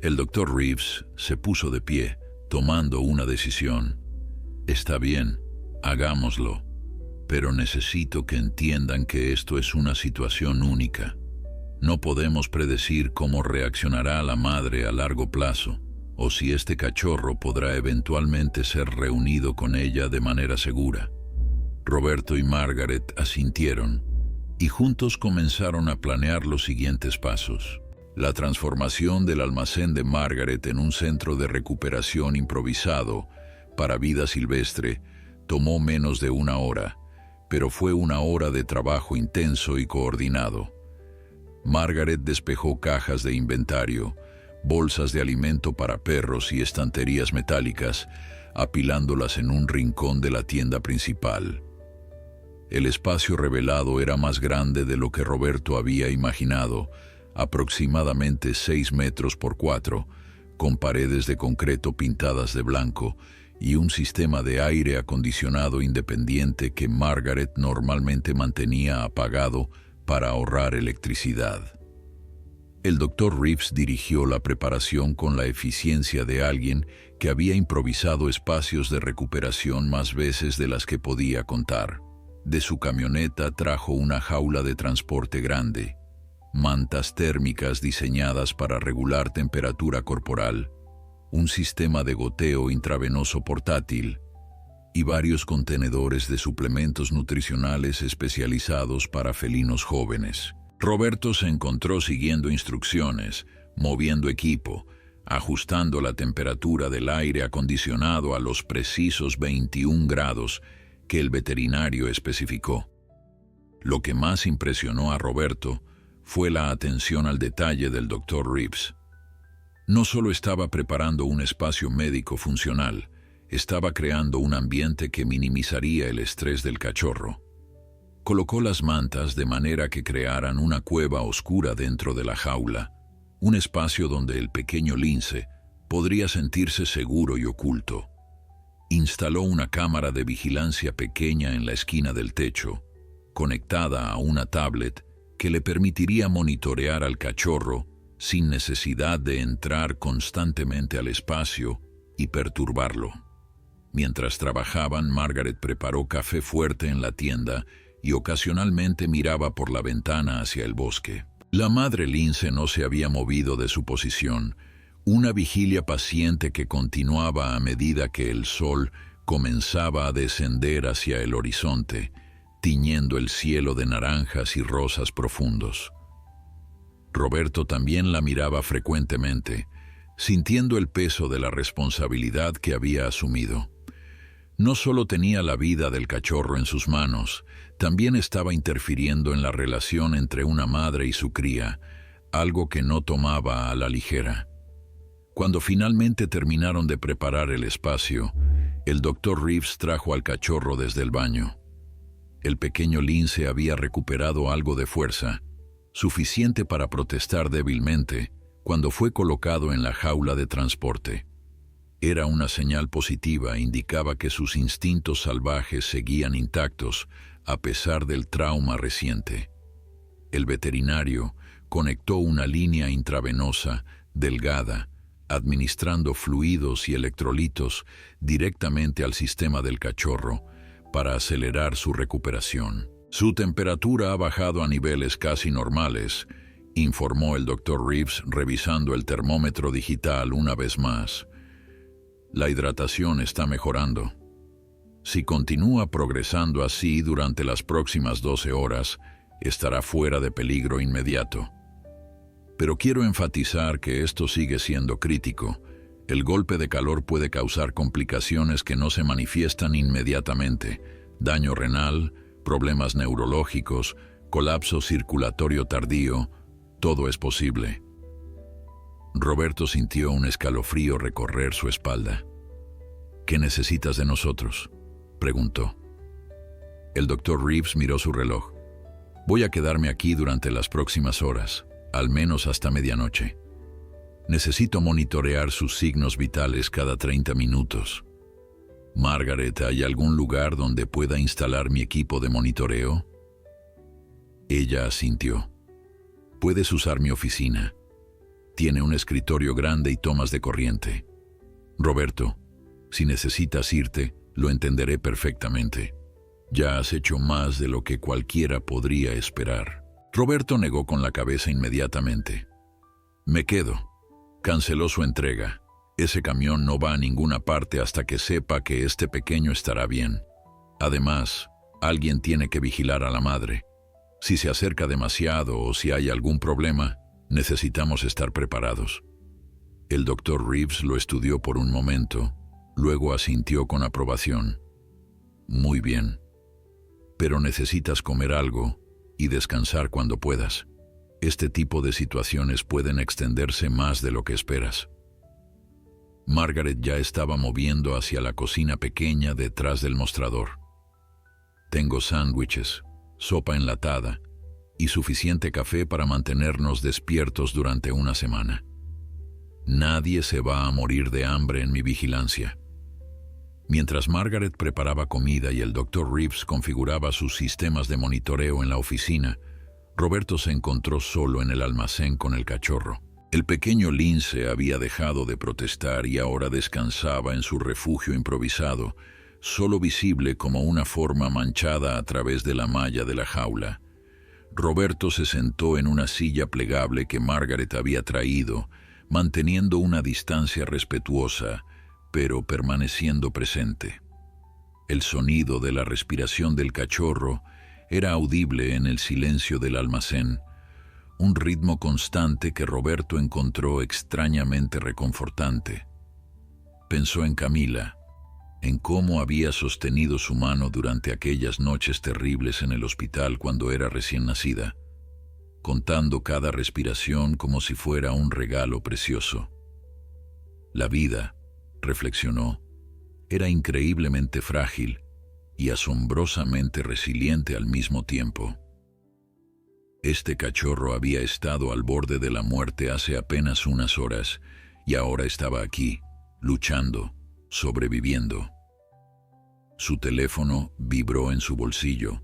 El Dr. Reeves se puso de pie, tomando una decisión. Está bien, hagámoslo, pero necesito que entiendan que esto es una situación única. No podemos predecir cómo reaccionará la madre a largo plazo, o si este cachorro podrá eventualmente ser reunido con ella de manera segura. Roberto y Margaret asintieron, y juntos comenzaron a planear los siguientes pasos. La transformación del almacén de Margaret en un centro de recuperación improvisado para vida silvestre tomó menos de una hora, pero fue una hora de trabajo intenso y coordinado. Margaret despejó cajas de inventario, bolsas de alimento para perros y estanterías metálicas, apilándolas en un rincón de la tienda principal. El espacio revelado era más grande de lo que Roberto había imaginado, aproximadamente 6 metros por 4, con paredes de concreto pintadas de blanco y un sistema de aire acondicionado independiente que Margaret normalmente mantenía apagado para ahorrar electricidad. El Dr. Reeves dirigió la preparación con la eficiencia de alguien que había improvisado espacios de recuperación más veces de las que podía contar. De su camioneta trajo una jaula de transporte grande, mantas térmicas diseñadas para regular temperatura corporal, un sistema de goteo intravenoso portátil y varios contenedores de suplementos nutricionales especializados para felinos jóvenes. Roberto se encontró siguiendo instrucciones, moviendo equipo, ajustando la temperatura del aire acondicionado a los precisos 21 grados que el veterinario especificó. Lo que más impresionó a Roberto fue la atención al detalle del Dr. Reeves. No solo estaba preparando un espacio médico funcional, estaba creando un ambiente que minimizaría el estrés del cachorro. Colocó las mantas de manera que crearan una cueva oscura dentro de la jaula, un espacio donde el pequeño lince podría sentirse seguro y oculto. Instaló una cámara de vigilancia pequeña en la esquina del techo, conectada a una tablet que le permitiría monitorear al cachorro sin necesidad de entrar constantemente al espacio y perturbarlo. Mientras trabajaban, Margaret preparó café fuerte en la tienda y ocasionalmente miraba por la ventana hacia el bosque. La madre lince no se había movido de su posición, una vigilia paciente que continuaba a medida que el sol comenzaba a descender hacia el horizonte, tiñendo el cielo de naranjas y rosas profundos. Roberto también la miraba frecuentemente, sintiendo el peso de la responsabilidad que había asumido. No solo tenía la vida del cachorro en sus manos, también estaba interfiriendo en la relación entre una madre y su cría, algo que no tomaba a la ligera. Cuando finalmente terminaron de preparar el espacio, el Dr. Reeves trajo al cachorro desde el baño. El pequeño lince había recuperado algo de fuerza, suficiente para protestar débilmente, cuando fue colocado en la jaula de transporte. Era una señal positiva, indicaba que sus instintos salvajes seguían intactos a pesar del trauma reciente. El veterinario conectó una línea intravenosa, delgada, administrando fluidos y electrolitos directamente al sistema del cachorro para acelerar su recuperación. Su temperatura ha bajado a niveles casi normales, informó el Dr. Reeves revisando el termómetro digital una vez más. La hidratación está mejorando. Si continúa progresando así durante las próximas 12 horas, estará fuera de peligro inmediato. Pero quiero enfatizar que esto sigue siendo crítico. El golpe de calor puede causar complicaciones que no se manifiestan inmediatamente: daño renal, problemas neurológicos, colapso circulatorio tardío, todo es posible. Roberto sintió un escalofrío recorrer su espalda. ¿Qué necesitas de nosotros?, preguntó. El Dr. Reeves miró su reloj. Voy a quedarme aquí durante las próximas horas, al menos hasta medianoche. Necesito monitorear sus signos vitales cada 30 minutos. Margaret, ¿hay algún lugar donde pueda instalar mi equipo de monitoreo? Ella asintió. Puedes usar mi oficina. Tiene un escritorio grande y tomas de corriente. Roberto, si necesitas irte, lo entenderé perfectamente. Ya has hecho más de lo que cualquiera podría esperar. Roberto negó con la cabeza inmediatamente. Me quedo. Canceló su entrega. Ese camión no va a ninguna parte hasta que sepa que este pequeño estará bien. Además, alguien tiene que vigilar a la madre. Si se acerca demasiado o si hay algún problema, necesitamos estar preparados. El Dr. Reeves lo estudió por un momento, luego asintió con aprobación. Muy bien. Pero necesitas comer algo y descansar cuando puedas. Este tipo de situaciones pueden extenderse más de lo que esperas. Margaret ya estaba moviendo hacia la cocina pequeña detrás del mostrador. Tengo sándwiches, sopa enlatada y suficiente café para mantenernos despiertos durante una semana. Nadie se va a morir de hambre en mi vigilancia. Mientras Margaret preparaba comida y el Dr. Reeves configuraba sus sistemas de monitoreo en la oficina, Roberto se encontró solo en el almacén con el cachorro. El pequeño lince había dejado de protestar y ahora descansaba en su refugio improvisado, solo visible como una forma manchada a través de la malla de la jaula. Roberto se sentó en una silla plegable que Margaret había traído, manteniendo una distancia respetuosa, pero permaneciendo presente. El sonido de la respiración del cachorro era audible en el silencio del almacén, un ritmo constante que Roberto encontró extrañamente reconfortante. Pensó en Camila, en cómo había sostenido su mano durante aquellas noches terribles en el hospital cuando era recién nacida, contando cada respiración como si fuera un regalo precioso. La vida, reflexionó, era increíblemente frágil y asombrosamente resiliente al mismo tiempo. Este cachorro había estado al borde de la muerte hace apenas unas horas y ahora estaba aquí, luchando, sobreviviendo. Su teléfono vibró en su bolsillo.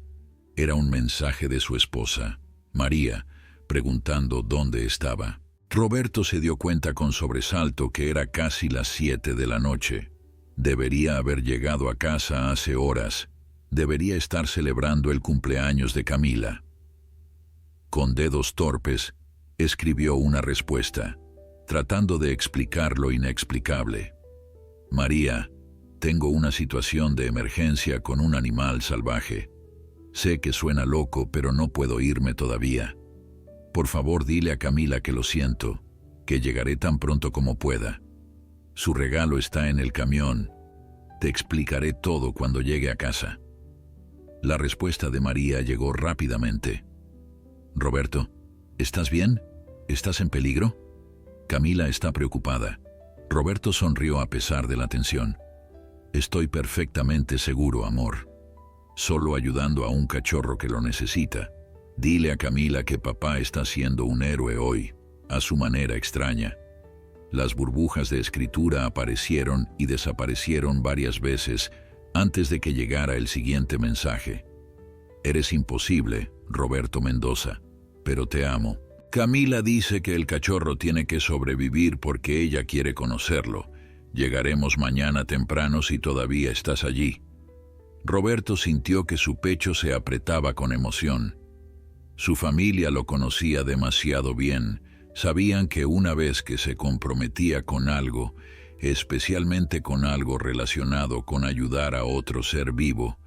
Era un mensaje de su esposa, María, preguntando dónde estaba. Roberto se dio cuenta con sobresalto que era casi las 7 de la noche. Debería haber llegado a casa hace horas. Debería estar celebrando el cumpleaños de Camila. Con dedos torpes, escribió una respuesta, tratando de explicar lo inexplicable. María, tengo una situación de emergencia con un animal salvaje. Sé que suena loco, pero no puedo irme todavía. Por favor, dile a Camila que lo siento, que llegaré tan pronto como pueda. Su regalo está en el camión. Te explicaré todo cuando llegue a casa. La respuesta de María llegó rápidamente. Roberto, ¿estás bien? ¿Estás en peligro? Camila está preocupada. Roberto sonrió a pesar de la tensión. Estoy perfectamente seguro, amor. Solo ayudando a un cachorro que lo necesita. Dile a Camila que papá está siendo un héroe hoy, a su manera extraña. Las burbujas de escritura aparecieron y desaparecieron varias veces antes de que llegara el siguiente mensaje. Eres imposible, Roberto Mendoza, pero te amo. Camila dice que el cachorro tiene que sobrevivir porque ella quiere conocerlo. Llegaremos mañana temprano si todavía estás allí. Roberto sintió que su pecho se apretaba con emoción. Su familia lo conocía demasiado bien. Sabían que una vez que se comprometía con algo, especialmente con algo relacionado con ayudar a otro ser vivo,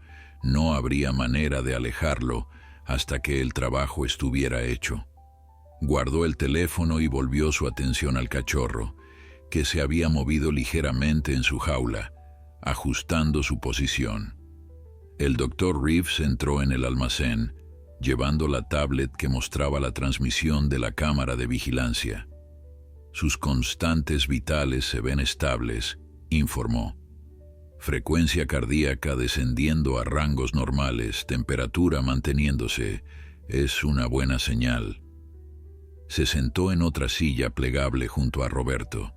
no habría manera de alejarlo hasta que el trabajo estuviera hecho. Guardó el teléfono y volvió su atención al cachorro, que se había movido ligeramente en su jaula, ajustando su posición. El Dr. Reeves entró en el almacén, llevando la tablet que mostraba la transmisión de la cámara de vigilancia. Sus constantes vitales se ven estables, informó. Frecuencia cardíaca descendiendo a rangos normales, temperatura manteniéndose. Es una buena señal. Se sentó en otra silla plegable junto a Roberto.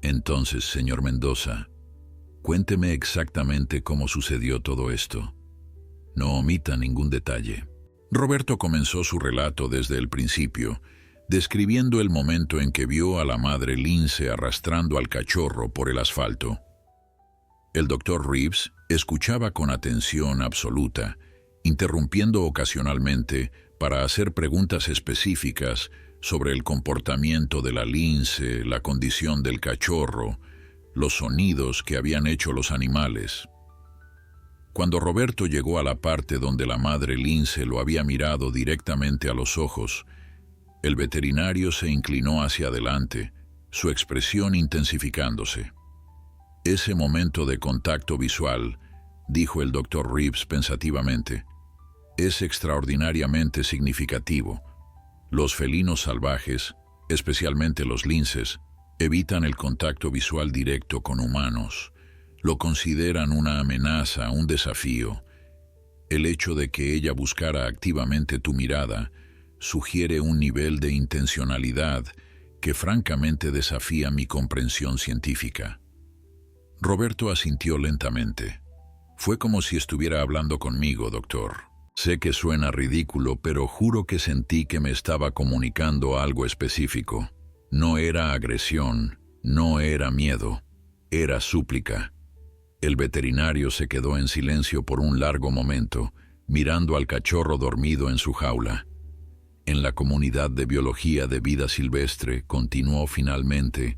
Entonces, señor Mendoza, cuénteme exactamente cómo sucedió todo esto. No omita ningún detalle. Roberto comenzó su relato desde el principio, describiendo el momento en que vio a la madre Lince arrastrando al cachorro por el asfalto. El Dr. Reeves escuchaba con atención absoluta, interrumpiendo ocasionalmente para hacer preguntas específicas sobre el comportamiento de la lince, la condición del cachorro, los sonidos que habían hecho los animales. Cuando Roberto llegó a la parte donde la madre lince lo había mirado directamente a los ojos, el veterinario se inclinó hacia adelante, su expresión intensificándose. Ese momento de contacto visual, dijo el Dr. Reeves pensativamente, es extraordinariamente significativo. Los felinos salvajes, especialmente los linces, evitan el contacto visual directo con humanos. Lo consideran una amenaza, un desafío. El hecho de que ella buscara activamente tu mirada sugiere un nivel de intencionalidad que francamente desafía mi comprensión científica. Roberto asintió lentamente. Fue como si estuviera hablando conmigo, doctor. Sé que suena ridículo, pero juro que sentí que me estaba comunicando algo específico. No era agresión, no era miedo, era súplica. El veterinario se quedó en silencio por un largo momento, mirando al cachorro dormido en su jaula. En la comunidad de biología de vida silvestre, continuó finalmente,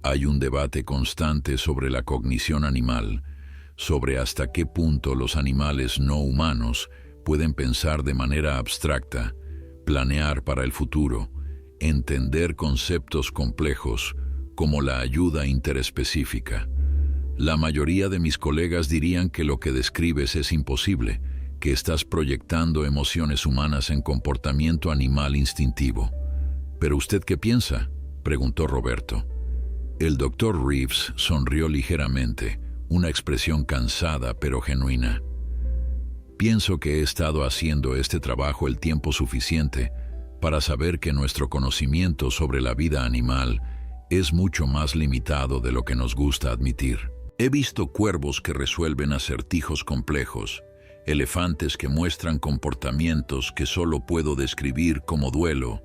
hay un debate constante sobre la cognición animal, sobre hasta qué punto los animales no humanos pueden pensar de manera abstracta, planear para el futuro, entender conceptos complejos como la ayuda interespecífica. La mayoría de mis colegas dirían que lo que describes es imposible, que estás proyectando emociones humanas en comportamiento animal instintivo. ¿Pero usted qué piensa?, preguntó Roberto. El Dr. Reeves sonrió ligeramente, una expresión cansada pero genuina. Pienso que he estado haciendo este trabajo el tiempo suficiente para saber que nuestro conocimiento sobre la vida animal es mucho más limitado de lo que nos gusta admitir. He visto cuervos que resuelven acertijos complejos, elefantes que muestran comportamientos que solo puedo describir como duelo,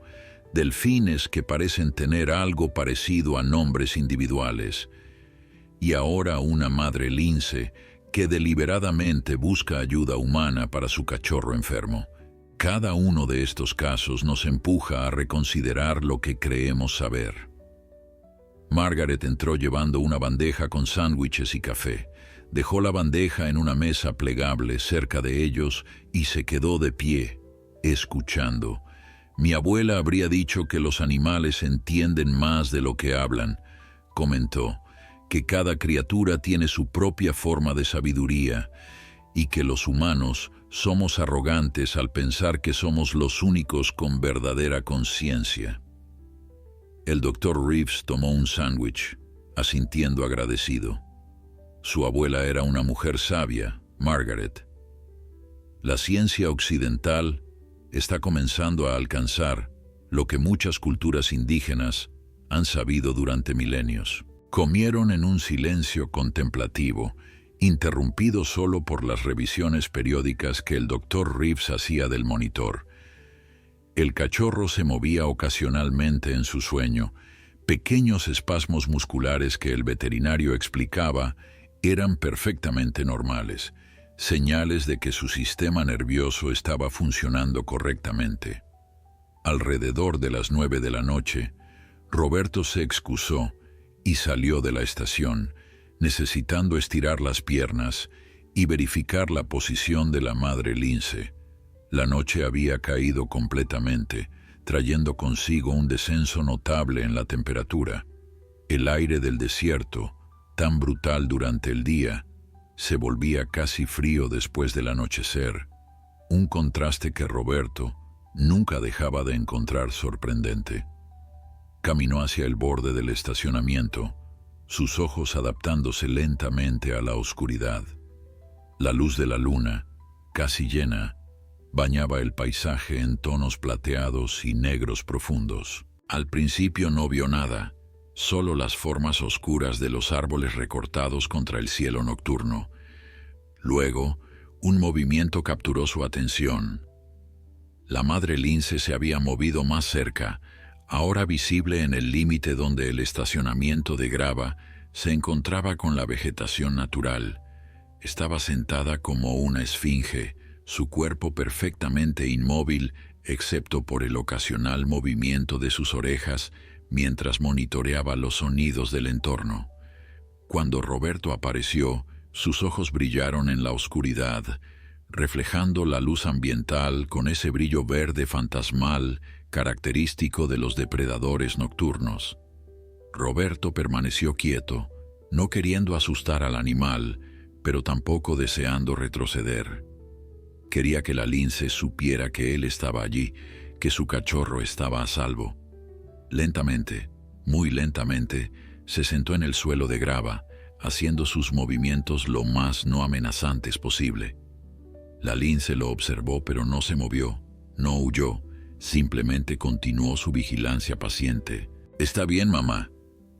delfines que parecen tener algo parecido a nombres individuales, y ahora una madre lince que deliberadamente busca ayuda humana para su cachorro enfermo. Cada uno de estos casos nos empuja a reconsiderar lo que creemos saber. Margaret entró llevando una bandeja con sándwiches y café. Dejó la bandeja en una mesa plegable cerca de ellos y se quedó de pie, escuchando. Mi abuela habría dicho que los animales entienden más de lo que hablan, comentó, que cada criatura tiene su propia forma de sabiduría y que los humanos somos arrogantes al pensar que somos los únicos con verdadera conciencia. El doctor Reeves tomó un sándwich, asintiendo agradecido. Su abuela era una mujer sabia, Margaret. La ciencia occidental está comenzando a alcanzar lo que muchas culturas indígenas han sabido durante milenios. Comieron en un silencio contemplativo, interrumpido solo por las revisiones periódicas que el doctor Reeves hacía del monitor. El cachorro se movía ocasionalmente en su sueño. Pequeños espasmos musculares que el veterinario explicaba eran perfectamente normales, señales de que su sistema nervioso estaba funcionando correctamente. Alrededor de las 9 de la noche, Roberto se excusó y salió de la estación, necesitando estirar las piernas y verificar la posición de la madre lince. La noche había caído completamente, trayendo consigo un descenso notable en la temperatura. El aire del desierto, tan brutal durante el día, se volvía casi frío después del anochecer, un contraste que Roberto nunca dejaba de encontrar sorprendente. Caminó hacia el borde del estacionamiento, sus ojos adaptándose lentamente a la oscuridad. La luz de la luna, casi llena, bañaba el paisaje en tonos plateados y negros profundos. Al principio no vio nada, solo las formas oscuras de los árboles recortados contra el cielo nocturno. Luego, un movimiento capturó su atención. La madre lince se había movido más cerca, ahora visible en el límite donde el estacionamiento de grava se encontraba con la vegetación natural. Estaba sentada como una esfinge, su cuerpo perfectamente inmóvil, excepto por el ocasional movimiento de sus orejas mientras monitoreaba los sonidos del entorno. Cuando Roberto apareció, sus ojos brillaron en la oscuridad, reflejando la luz ambiental con ese brillo verde fantasmal característico de los depredadores nocturnos. Roberto permaneció quieto, no queriendo asustar al animal, pero tampoco deseando retroceder. Quería que la lince supiera que él estaba allí, que su cachorro estaba a salvo. Lentamente, muy lentamente, se sentó en el suelo de grava, haciendo sus movimientos lo más no amenazantes posible. La lince lo observó, pero no se movió, no huyó, simplemente continuó su vigilancia paciente. «Está bien, mamá»,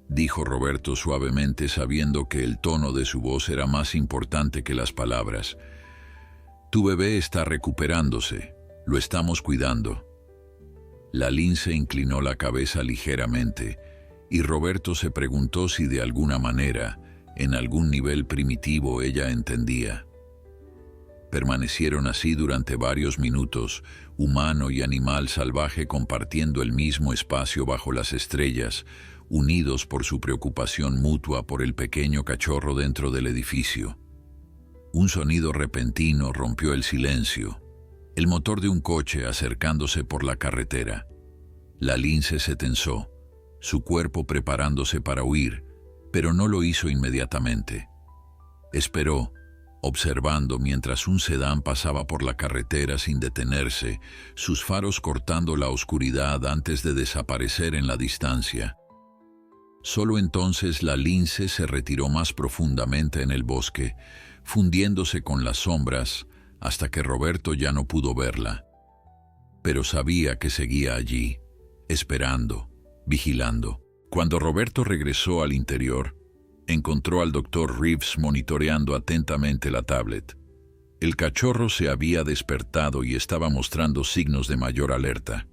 dijo Roberto suavemente, sabiendo que el tono de su voz era más importante que las palabras. «Tu bebé está recuperándose, lo estamos cuidando». La lince inclinó la cabeza ligeramente, y Roberto se preguntó si de alguna manera, en algún nivel primitivo, ella entendía. Permanecieron así durante varios minutos, humano y animal salvaje compartiendo el mismo espacio bajo las estrellas, unidos por su preocupación mutua por el pequeño cachorro dentro del edificio. Un sonido repentino rompió el silencio, el motor de un coche acercándose por la carretera. La lince se tensó, su cuerpo preparándose para huir, pero no lo hizo inmediatamente. Esperó, observando mientras un sedán pasaba por la carretera sin detenerse, sus faros cortando la oscuridad antes de desaparecer en la distancia. Solo entonces la lince se retiró más profundamente en el bosque, fundiéndose con las sombras, hasta que Roberto ya no pudo verla. Pero sabía que seguía allí, esperando, vigilando. Cuando Roberto regresó al interior, encontró al Dr. Reeves monitoreando atentamente la tablet. El cachorro se había despertado y estaba mostrando signos de mayor alerta.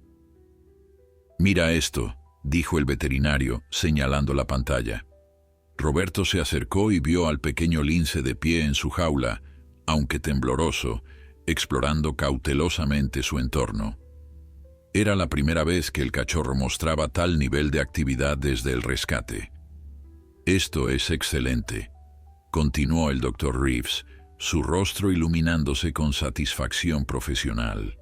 «Mira esto», dijo el veterinario, señalando la pantalla. Roberto se acercó y vio al pequeño lince de pie en su jaula, aunque tembloroso, explorando cautelosamente su entorno. Era la primera vez que el cachorro mostraba tal nivel de actividad desde el rescate. «Esto es excelente», continuó el Dr. Reeves, su rostro iluminándose con satisfacción profesional.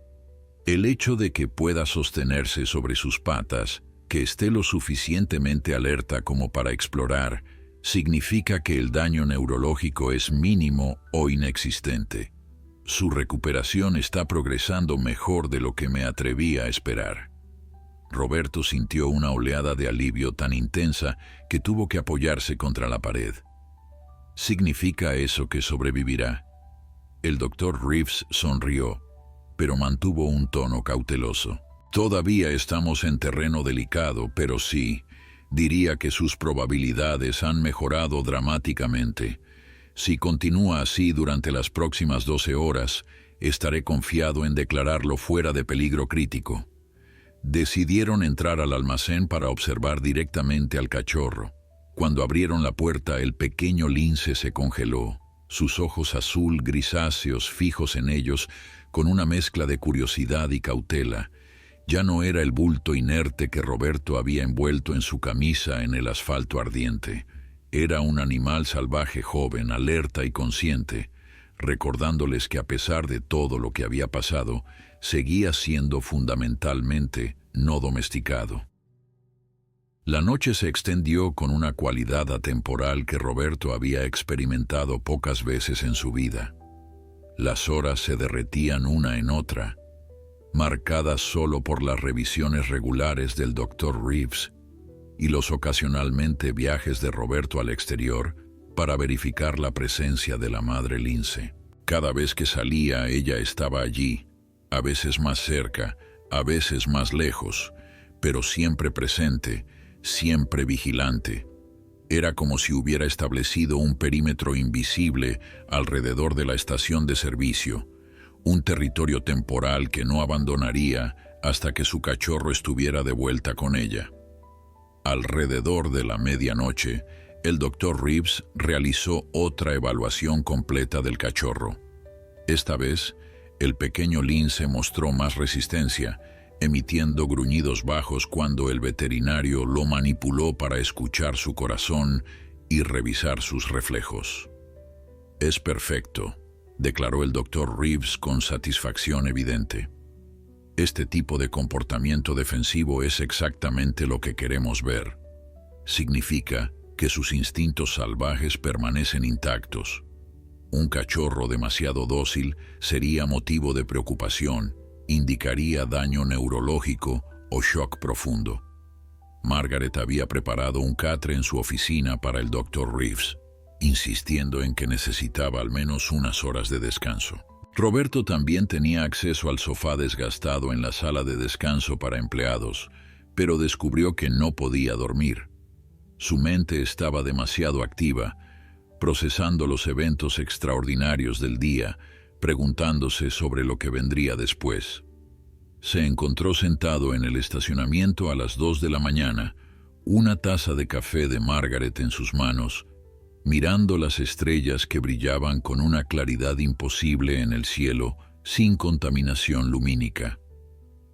«El hecho de que pueda sostenerse sobre sus patas, que esté lo suficientemente alerta como para explorar, significa que el daño neurológico es mínimo o inexistente. Su recuperación está progresando mejor de lo que me atreví a esperar». Roberto sintió una oleada de alivio tan intensa que tuvo que apoyarse contra la pared. «¿Significa eso que sobrevivirá?». El Dr. Reeves sonrió, pero mantuvo un tono cauteloso. «Todavía estamos en terreno delicado, pero sí, diría que sus probabilidades han mejorado dramáticamente. Si continúa así durante las próximas 12 horas, estaré confiado en declararlo fuera de peligro crítico». Decidieron entrar al almacén para observar directamente al cachorro. Cuando abrieron la puerta, el pequeño lince se congeló, sus ojos azul grisáceos fijos en ellos, con una mezcla de curiosidad y cautela. Ya no era el bulto inerte que Roberto había envuelto en su camisa en el asfalto ardiente. Era un animal salvaje joven, alerta y consciente, recordándoles que a pesar de todo lo que había pasado, seguía siendo fundamentalmente no domesticado. La noche se extendió con una cualidad atemporal que Roberto había experimentado pocas veces en su vida. Las horas se derretían una en otra, marcadas solo por las revisiones regulares del Dr. Reeves y los ocasionalmente viajes de Roberto al exterior para verificar la presencia de la madre lince. Cada vez que salía, ella estaba allí, a veces más cerca, a veces más lejos, pero siempre presente, siempre vigilante. Era como si hubiera establecido un perímetro invisible alrededor de la estación de servicio, un territorio temporal que no abandonaría hasta que su cachorro estuviera de vuelta con ella. Alrededor de la medianoche, el Dr. Reeves realizó otra evaluación completa del cachorro. Esta vez, el pequeño lince mostró más resistencia, emitiendo gruñidos bajos cuando el veterinario lo manipuló para escuchar su corazón y revisar sus reflejos. «Es perfecto», declaró el Dr. Reeves con satisfacción evidente. «Este tipo de comportamiento defensivo es exactamente lo que queremos ver. Significa que sus instintos salvajes permanecen intactos. Un cachorro demasiado dócil sería motivo de preocupación, indicaría daño neurológico o shock profundo». Margaret había preparado un catre en su oficina para el Dr. Reeves, insistiendo en que necesitaba al menos unas horas de descanso. Roberto también tenía acceso al sofá desgastado en la sala de descanso para empleados, pero descubrió que no podía dormir. Su mente estaba demasiado activa, procesando los eventos extraordinarios del día, preguntándose sobre lo que vendría después. Se encontró sentado en el estacionamiento a las 2 de la mañana, una taza de café de Margaret en sus manos, mirando las estrellas que brillaban con una claridad imposible en el cielo, sin contaminación lumínica.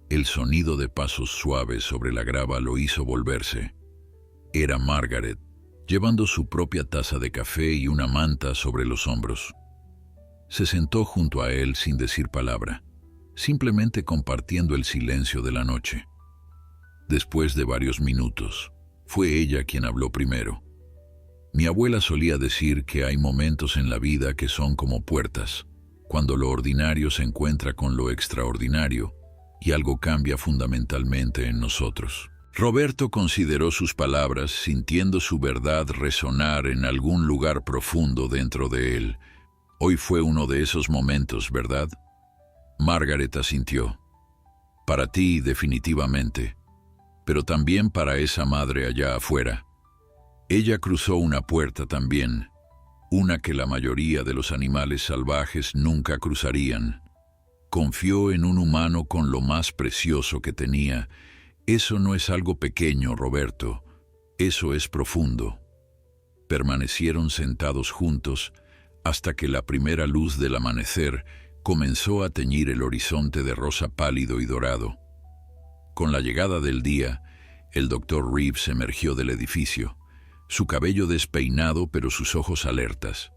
El sonido de pasos suaves sobre la grava lo hizo volverse. Era Margaret, llevando su propia taza de café y una manta sobre los hombros. Se sentó junto a él sin decir palabra, simplemente compartiendo el silencio de la noche. Después de varios minutos, fue ella quien habló primero. «Mi abuela solía decir que hay momentos en la vida que son como puertas, cuando lo ordinario se encuentra con lo extraordinario y algo cambia fundamentalmente en nosotros». Roberto consideró sus palabras, sintiendo su verdad resonar en algún lugar profundo dentro de él. Hoy fue uno de esos momentos, ¿verdad? Margaret asintió. Para ti, definitivamente, pero también para esa madre allá afuera. Ella cruzó una puerta también, una que la mayoría de los animales salvajes nunca cruzarían. Confió en un humano con lo más precioso que tenía. Eso no es algo pequeño, Roberto. Eso es profundo. Permanecieron sentados juntos hasta que la primera luz del amanecer comenzó a teñir el horizonte de rosa pálido y dorado. Con la llegada del día, el doctor Reeves emergió del edificio, su cabello despeinado pero sus ojos alertas.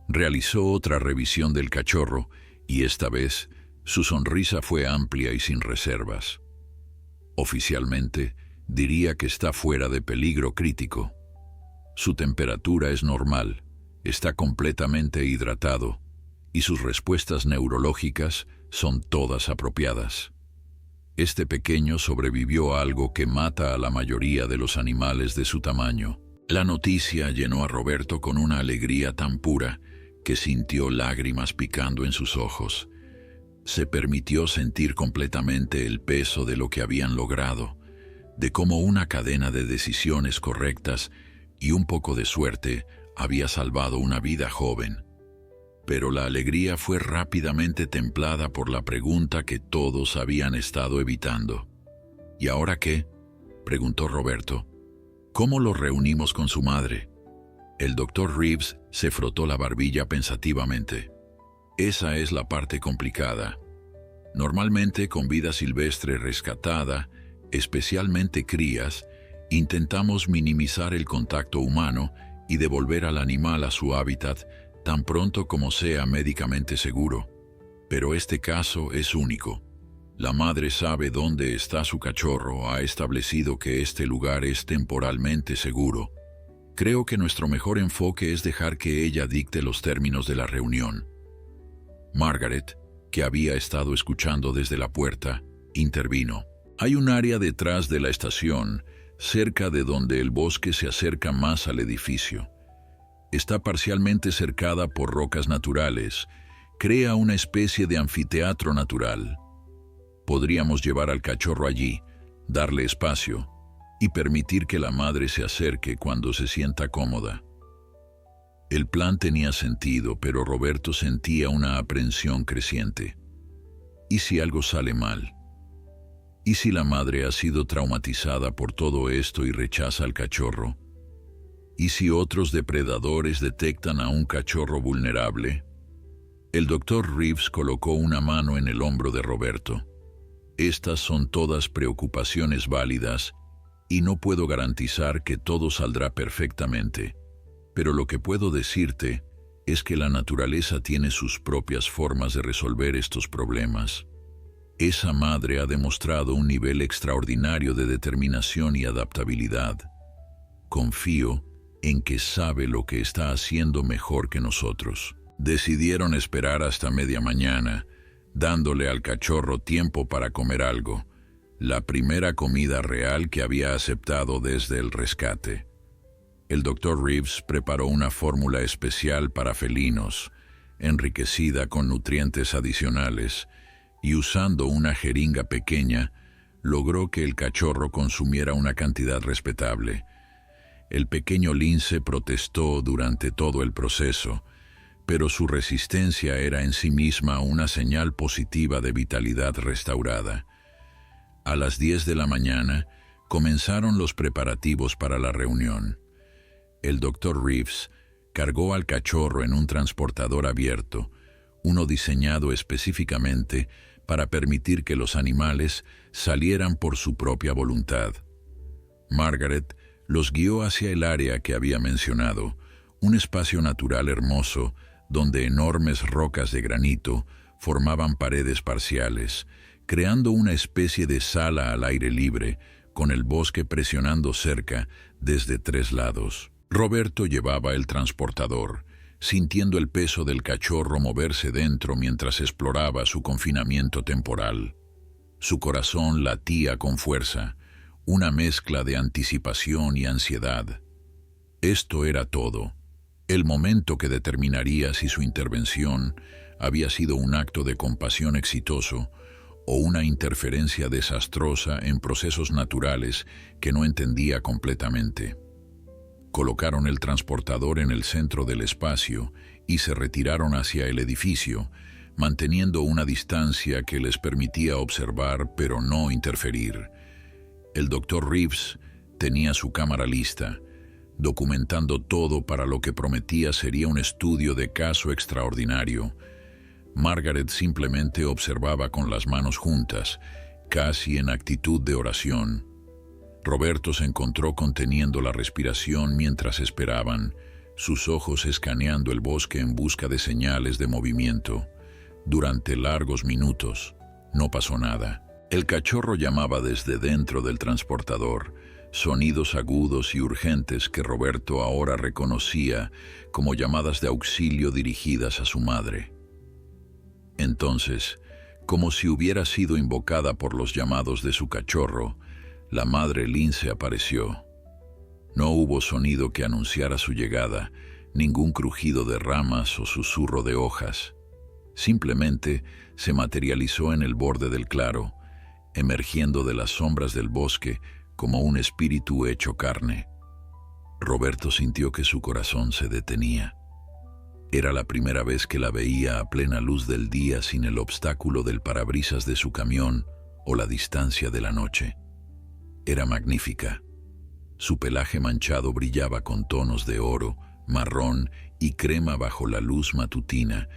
Realizó otra revisión del cachorro y esta vez su sonrisa fue amplia y sin reservas. Oficialmente, diría que está fuera de peligro crítico. Su temperatura es normal, está completamente hidratado y sus respuestas neurológicas son todas apropiadas. Este pequeño sobrevivió a algo que mata a la mayoría de los animales de su tamaño. La noticia llenó a Roberto con una alegría tan pura que sintió lágrimas picando en sus ojos. Se permitió sentir completamente el peso de lo que habían logrado, de cómo una cadena de decisiones correctas y un poco de suerte había salvado una vida joven. Pero la alegría fue rápidamente templada por la pregunta que todos habían estado evitando. ¿Y ahora qué?, preguntó Roberto. ¿Cómo lo reunimos con su madre? El doctor Reeves se frotó la barbilla pensativamente. Esa es la parte complicada. Normalmente con vida silvestre rescatada, especialmente crías, intentamos minimizar el contacto humano y devolver al animal a su hábitat tan pronto como sea médicamente seguro. Pero este caso es único. La madre sabe dónde está su cachorro, ha establecido que este lugar es temporalmente seguro. Creo que nuestro mejor enfoque es dejar que ella dicte los términos de la reunión. Margaret, que había estado escuchando desde la puerta, intervino. Hay un área detrás de la estación, cerca de donde el bosque se acerca más al edificio. Está parcialmente cercada por rocas naturales. Crea una especie de anfiteatro natural. Podríamos llevar al cachorro allí, darle espacio y permitir que la madre se acerque cuando se sienta cómoda. El plan tenía sentido, pero Roberto sentía una aprensión creciente. ¿Y si algo sale mal? ¿Y si la madre ha sido traumatizada por todo esto y rechaza al cachorro? ¿Y si otros depredadores detectan a un cachorro vulnerable? El doctor Reeves colocó una mano en el hombro de Roberto. Estas son todas preocupaciones válidas y no puedo garantizar que todo saldrá perfectamente, pero lo que puedo decirte es que la naturaleza tiene sus propias formas de resolver estos problemas. Esa madre ha demostrado un nivel extraordinario de determinación y adaptabilidad. Confío en que sabe lo que está haciendo mejor que nosotros. Decidieron esperar hasta media mañana, dándole al cachorro tiempo para comer algo, la primera comida real que había aceptado desde el rescate. El doctor Reeves preparó una fórmula especial para felinos, enriquecida con nutrientes adicionales, y usando una jeringa pequeña, logró que el cachorro consumiera una cantidad respetable. El pequeño lince protestó durante todo el proceso, pero su resistencia era en sí misma una señal positiva de vitalidad restaurada. A las 10 de la mañana comenzaron los preparativos para la reunión. El doctor Reeves cargó al cachorro en un transportador abierto, uno diseñado específicamente para permitir que los animales salieran por su propia voluntad. Margaret los guió hacia el área que había mencionado, un espacio natural hermoso donde enormes rocas de granito formaban paredes parciales, creando una especie de sala al aire libre, con el bosque presionando cerca desde 3 lados. Roberto llevaba el transportador, sintiendo el peso del cachorro moverse dentro mientras exploraba su confinamiento temporal. Su corazón latía con fuerza, una mezcla de anticipación y ansiedad. Esto era todo. El momento que determinaría si su intervención había sido un acto de compasión exitoso o una interferencia desastrosa en procesos naturales que no entendía completamente. Colocaron el transportador en el centro del espacio y se retiraron hacia el edificio, manteniendo una distancia que les permitía observar pero no interferir. El Dr. Reeves tenía su cámara lista, documentando todo para lo que prometía sería un estudio de caso extraordinario. Margaret simplemente observaba con las manos juntas, casi en actitud de oración. Roberto se encontró conteniendo la respiración mientras esperaban, sus ojos escaneando el bosque en busca de señales de movimiento. Durante largos minutos, no pasó nada. El cachorro llamaba desde dentro del transportador, sonidos agudos y urgentes que Roberto ahora reconocía como llamadas de auxilio dirigidas a su madre. Entonces, como si hubiera sido invocada por los llamados de su cachorro, la madre Lince apareció. No hubo sonido que anunciara su llegada, ningún crujido de ramas o susurro de hojas. Simplemente se materializó en el borde del claro, emergiendo de las sombras del bosque como un espíritu hecho carne. Roberto sintió que su corazón se detenía. Era la primera vez que la veía a plena luz del día sin el obstáculo del parabrisas de su camión o la distancia de la noche. Era magnífica. Su pelaje manchado brillaba con tonos de oro, marrón y crema bajo la luz matutina,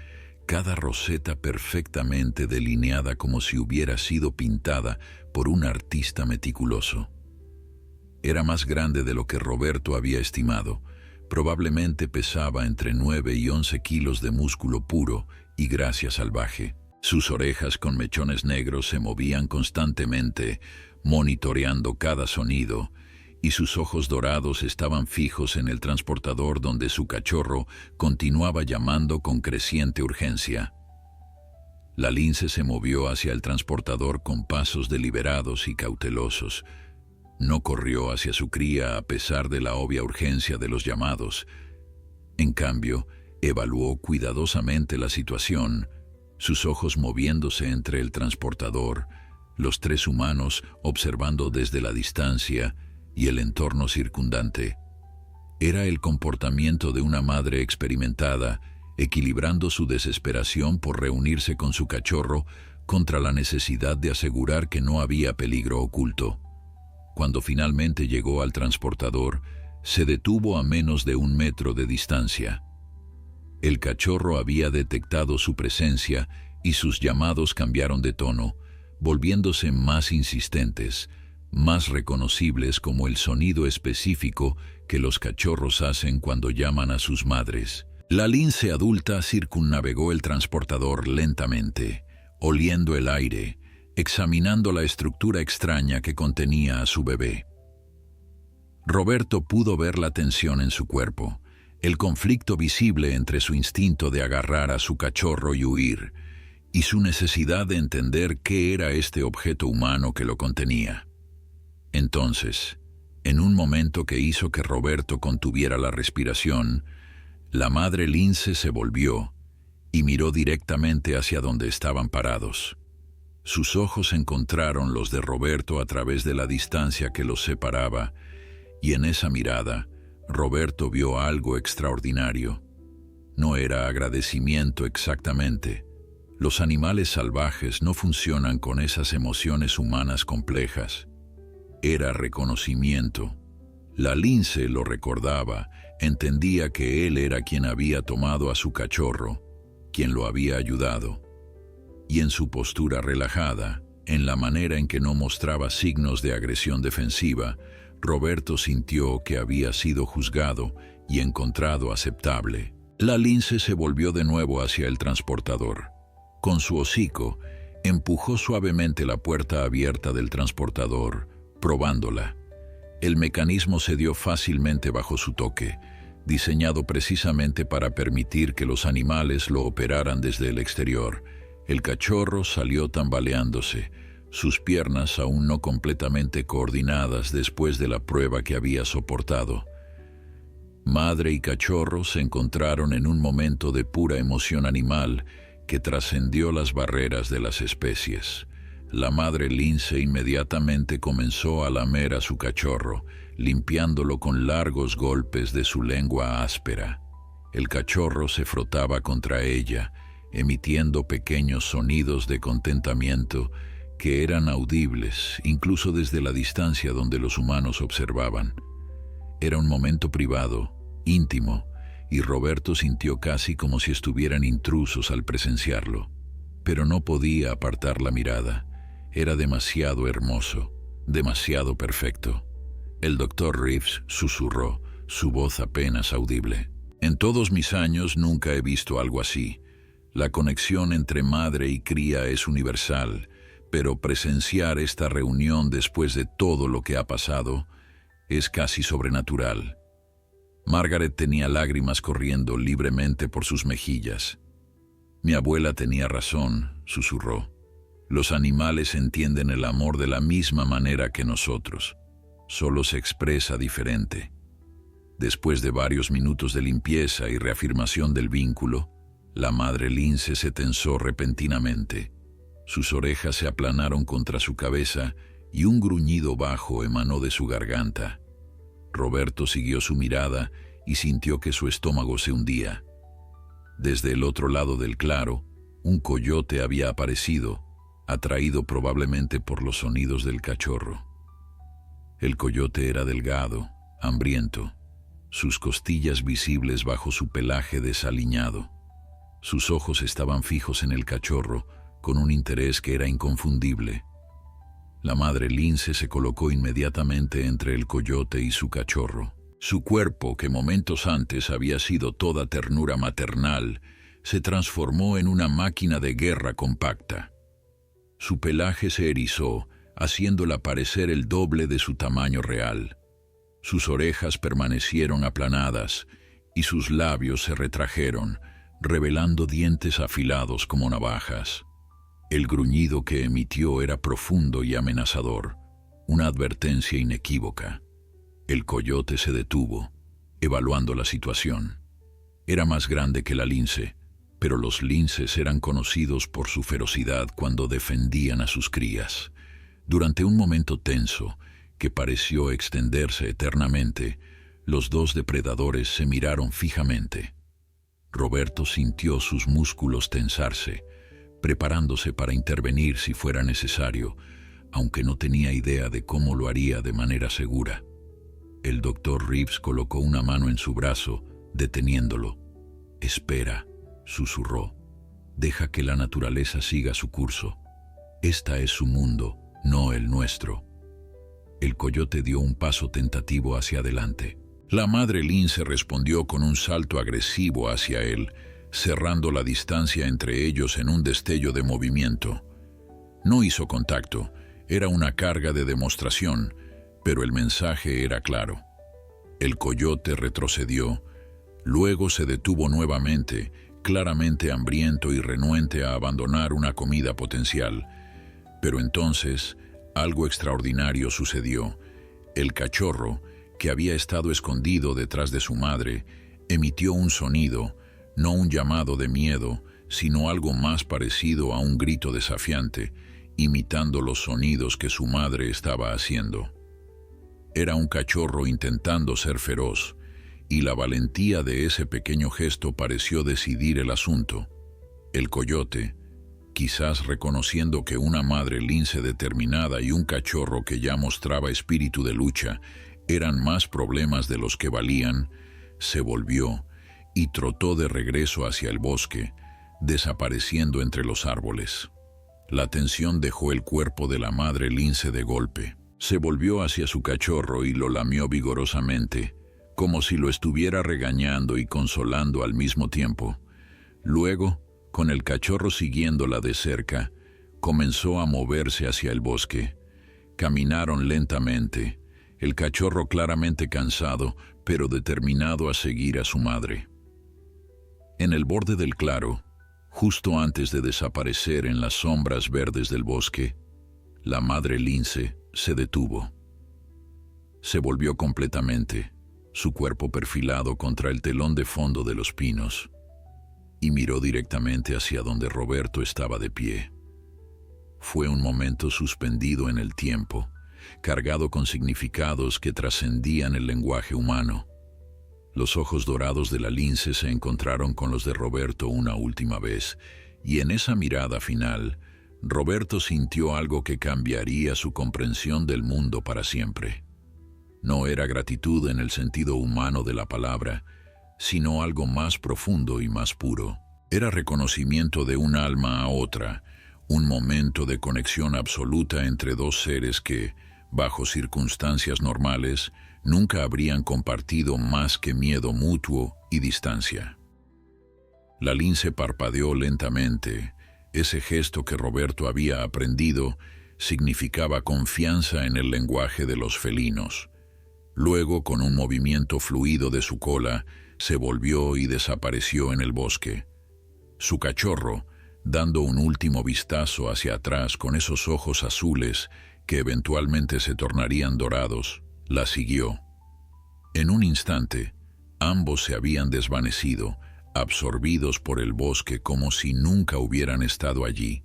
cada roseta perfectamente delineada como si hubiera sido pintada por un artista meticuloso. Era más grande de lo que Roberto había estimado. Probablemente pesaba entre 9 y 11 kilos de músculo puro y gracia salvaje. Sus orejas con mechones negros se movían constantemente, monitoreando cada sonido, y sus ojos dorados estaban fijos en el transportador donde su cachorro continuaba llamando con creciente urgencia. La lince se movió hacia el transportador con pasos deliberados y cautelosos. No corrió hacia su cría a pesar de la obvia urgencia de los llamados. En cambio, evaluó cuidadosamente la situación, sus ojos moviéndose entre el transportador, los tres humanos observando desde la distancia y el entorno circundante. Era el comportamiento de una madre experimentada, equilibrando su desesperación por reunirse con su cachorro contra la necesidad de asegurar que no había peligro oculto. Cuando finalmente llegó al transportador, se detuvo a menos de 1 metro de distancia. El cachorro había detectado su presencia y sus llamados cambiaron de tono, volviéndose más insistentes, más reconocibles como el sonido específico que los cachorros hacen cuando llaman a sus madres. La lince adulta circunnavegó el transportador lentamente, oliendo el aire, examinando la estructura extraña que contenía a su bebé. Roberto pudo ver la tensión en su cuerpo, el conflicto visible entre su instinto de agarrar a su cachorro y huir, y su necesidad de entender qué era este objeto humano que lo contenía. Entonces, en un momento que hizo que Roberto contuviera la respiración, la madre lince se volvió y miró directamente hacia donde estaban parados. Sus ojos encontraron los de Roberto a través de la distancia que los separaba, y en esa mirada, Roberto vio algo extraordinario. No era agradecimiento exactamente. Los animales salvajes no funcionan con esas emociones humanas complejas. Era reconocimiento. La lince lo recordaba, entendía que él era quien había tomado a su cachorro, quien lo había ayudado. Y en su postura relajada, en la manera en que no mostraba signos de agresión defensiva, Roberto sintió que había sido juzgado y encontrado aceptable. La lince se volvió de nuevo hacia el transportador. Con su hocico, empujó suavemente la puerta abierta del transportador, probándola. El mecanismo cedió fácilmente bajo su toque, diseñado precisamente para permitir que los animales lo operaran desde el exterior. El cachorro salió tambaleándose, sus piernas aún no completamente coordinadas después de la prueba que había soportado. Madre y cachorro se encontraron en un momento de pura emoción animal que trascendió las barreras de las especies. La madre lince inmediatamente comenzó a lamer a su cachorro, limpiándolo con largos golpes de su lengua áspera. El cachorro se frotaba contra ella, emitiendo pequeños sonidos de contentamiento que eran audibles incluso desde la distancia donde los humanos observaban. Era un momento privado, íntimo, y Roberto sintió casi como si estuvieran intrusos al presenciarlo. Pero no podía apartar la mirada. Era demasiado hermoso, demasiado perfecto. El doctor Reeves susurró, su voz apenas audible. En todos mis años nunca he visto algo así. La conexión entre madre y cría es universal, pero presenciar esta reunión después de todo lo que ha pasado es casi sobrenatural. Margaret tenía lágrimas corriendo libremente por sus mejillas. Mi abuela tenía razón, susurró. Los animales entienden el amor de la misma manera que nosotros, solo se expresa diferente. Después de varios minutos de limpieza y reafirmación del vínculo, la madre lince se tensó repentinamente. Sus orejas se aplanaron contra su cabeza y un gruñido bajo emanó de su garganta. Roberto siguió su mirada y sintió que su estómago se hundía. Desde el otro lado del claro, un coyote había aparecido, atraído probablemente por los sonidos del cachorro. El coyote era delgado, hambriento, sus costillas visibles bajo su pelaje desaliñado. Sus ojos estaban fijos en el cachorro, con un interés que era inconfundible. La madre lince se colocó inmediatamente entre el coyote y su cachorro. Su cuerpo, que momentos antes había sido toda ternura maternal, se transformó en una máquina de guerra compacta. Su pelaje se erizó, haciéndola parecer el doble de su tamaño real. Sus orejas permanecieron aplanadas y sus labios se retrajeron, revelando dientes afilados como navajas. El gruñido que emitió era profundo y amenazador, una advertencia inequívoca. El coyote se detuvo, evaluando la situación. Era más grande que la lince, pero los linces eran conocidos por su ferocidad cuando defendían a sus crías. Durante un momento tenso, que pareció extenderse eternamente, los dos depredadores se miraron fijamente. Roberto sintió sus músculos tensarse, preparándose para intervenir si fuera necesario, aunque no tenía idea de cómo lo haría de manera segura. El doctor Reeves colocó una mano en su brazo, deteniéndolo. «Espera», susurró. «Deja que la naturaleza siga su curso. Esta es su mundo, no el nuestro». El coyote dio un paso tentativo hacia adelante. La madre lince respondió con un salto agresivo hacia él, cerrando la distancia entre ellos en un destello de movimiento. No hizo contacto, era una carga de demostración, pero el mensaje era claro. El coyote retrocedió, luego se detuvo nuevamente, claramente hambriento y renuente a abandonar una comida potencial. Pero entonces, algo extraordinario sucedió. El cachorro, que había estado escondido detrás de su madre, emitió un sonido, no un llamado de miedo, sino algo más parecido a un grito desafiante, imitando los sonidos que su madre estaba haciendo. Era un cachorro intentando ser feroz, y la valentía de ese pequeño gesto pareció decidir el asunto. El coyote, quizás reconociendo que una madre lince determinada y un cachorro que ya mostraba espíritu de lucha eran más problemas de los que valían, se volvió y trotó de regreso hacia el bosque, desapareciendo entre los árboles. La tensión dejó el cuerpo de la madre lince de golpe. Se volvió hacia su cachorro y lo lamió vigorosamente, como si lo estuviera regañando y consolando al mismo tiempo. Luego, con el cachorro siguiéndola de cerca, comenzó a moverse hacia el bosque. Caminaron lentamente, el cachorro claramente cansado, pero determinado a seguir a su madre. En el borde del claro, justo antes de desaparecer en las sombras verdes del bosque, la madre lince se detuvo. Se volvió completamente, su cuerpo perfilado contra el telón de fondo de los pinos, y miró directamente hacia donde Roberto estaba de pie. Fue un momento suspendido en el tiempo, cargado con significados que trascendían el lenguaje humano. Los ojos dorados de la lince se encontraron con los de Roberto una última vez, y en esa mirada final, Roberto sintió algo que cambiaría su comprensión del mundo para siempre. No era gratitud en el sentido humano de la palabra, sino algo más profundo y más puro. Era reconocimiento de un alma a otra, un momento de conexión absoluta entre dos seres que, bajo circunstancias normales, nunca habrían compartido más que miedo mutuo y distancia. La lince parpadeó lentamente. Ese gesto que Roberto había aprendido significaba confianza en el lenguaje de los felinos. Luego, con un movimiento fluido de su cola, se volvió y desapareció en el bosque. Su cachorro, dando un último vistazo hacia atrás con esos ojos azules que eventualmente se tornarían dorados, la siguió. En un instante, ambos se habían desvanecido, absorbidos por el bosque como si nunca hubieran estado allí.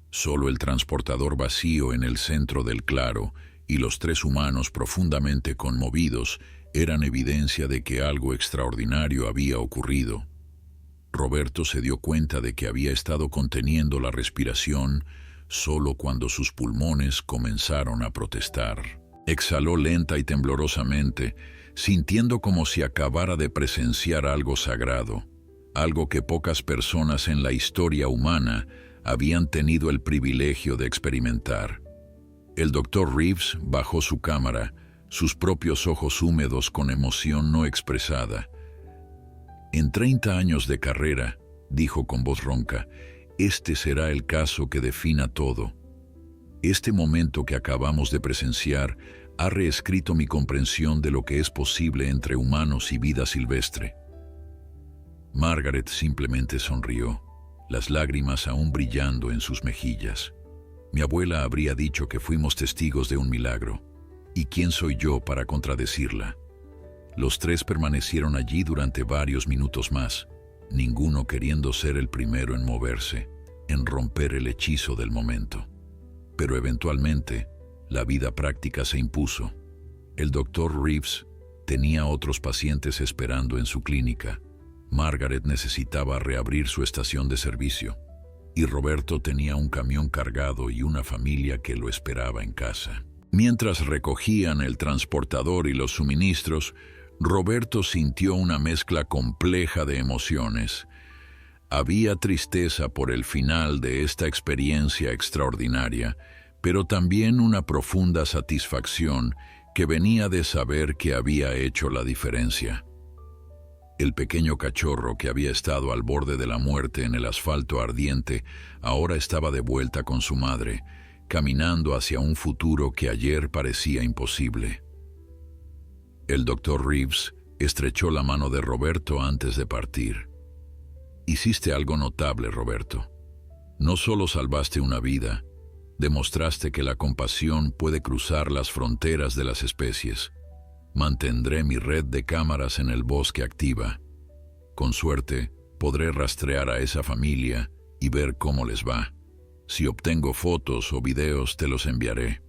Solo el transportador vacío en el centro del claro y los tres humanos profundamente conmovidos eran evidencia de que algo extraordinario había ocurrido. Roberto se dio cuenta de que había estado conteniendo la respiración solo cuando sus pulmones comenzaron a protestar. Exhaló lenta y temblorosamente, sintiendo como si acabara de presenciar algo sagrado, algo que pocas personas en la historia humana habían tenido el privilegio de experimentar. El Dr. Reeves bajó su cámara, sus propios ojos húmedos con emoción no expresada. «En 30 años de carrera», dijo con voz ronca, «este será el caso que defina todo. Este momento que acabamos de presenciar ha reescrito mi comprensión de lo que es posible entre humanos y vida silvestre». Margaret simplemente sonrió, las lágrimas aún brillando en sus mejillas. Mi abuela habría dicho que fuimos testigos de un milagro, ¿y quién soy yo para contradecirla? Los tres permanecieron allí durante varios minutos más, ninguno queriendo ser el primero en moverse, en romper el hechizo del momento. Pero eventualmente, la vida práctica se impuso. El Dr. Reeves tenía otros pacientes esperando en su clínica. Margaret necesitaba reabrir su estación de servicio, y Roberto tenía un camión cargado y una familia que lo esperaba en casa. Mientras recogían el transportador y los suministros, Roberto sintió una mezcla compleja de emociones. Había tristeza por el final de esta experiencia extraordinaria, pero también una profunda satisfacción que venía de saber que había hecho la diferencia. El pequeño cachorro que había estado al borde de la muerte en el asfalto ardiente ahora estaba de vuelta con su madre, caminando hacia un futuro que ayer parecía imposible. El Dr. Reeves estrechó la mano de Roberto antes de partir. «Hiciste algo notable, Roberto. No solo salvaste una vida, demostraste que la compasión puede cruzar las fronteras de las especies. Mantendré mi red de cámaras en el bosque activa. Con suerte, podré rastrear a esa familia y ver cómo les va. Si obtengo fotos o videos, te los enviaré».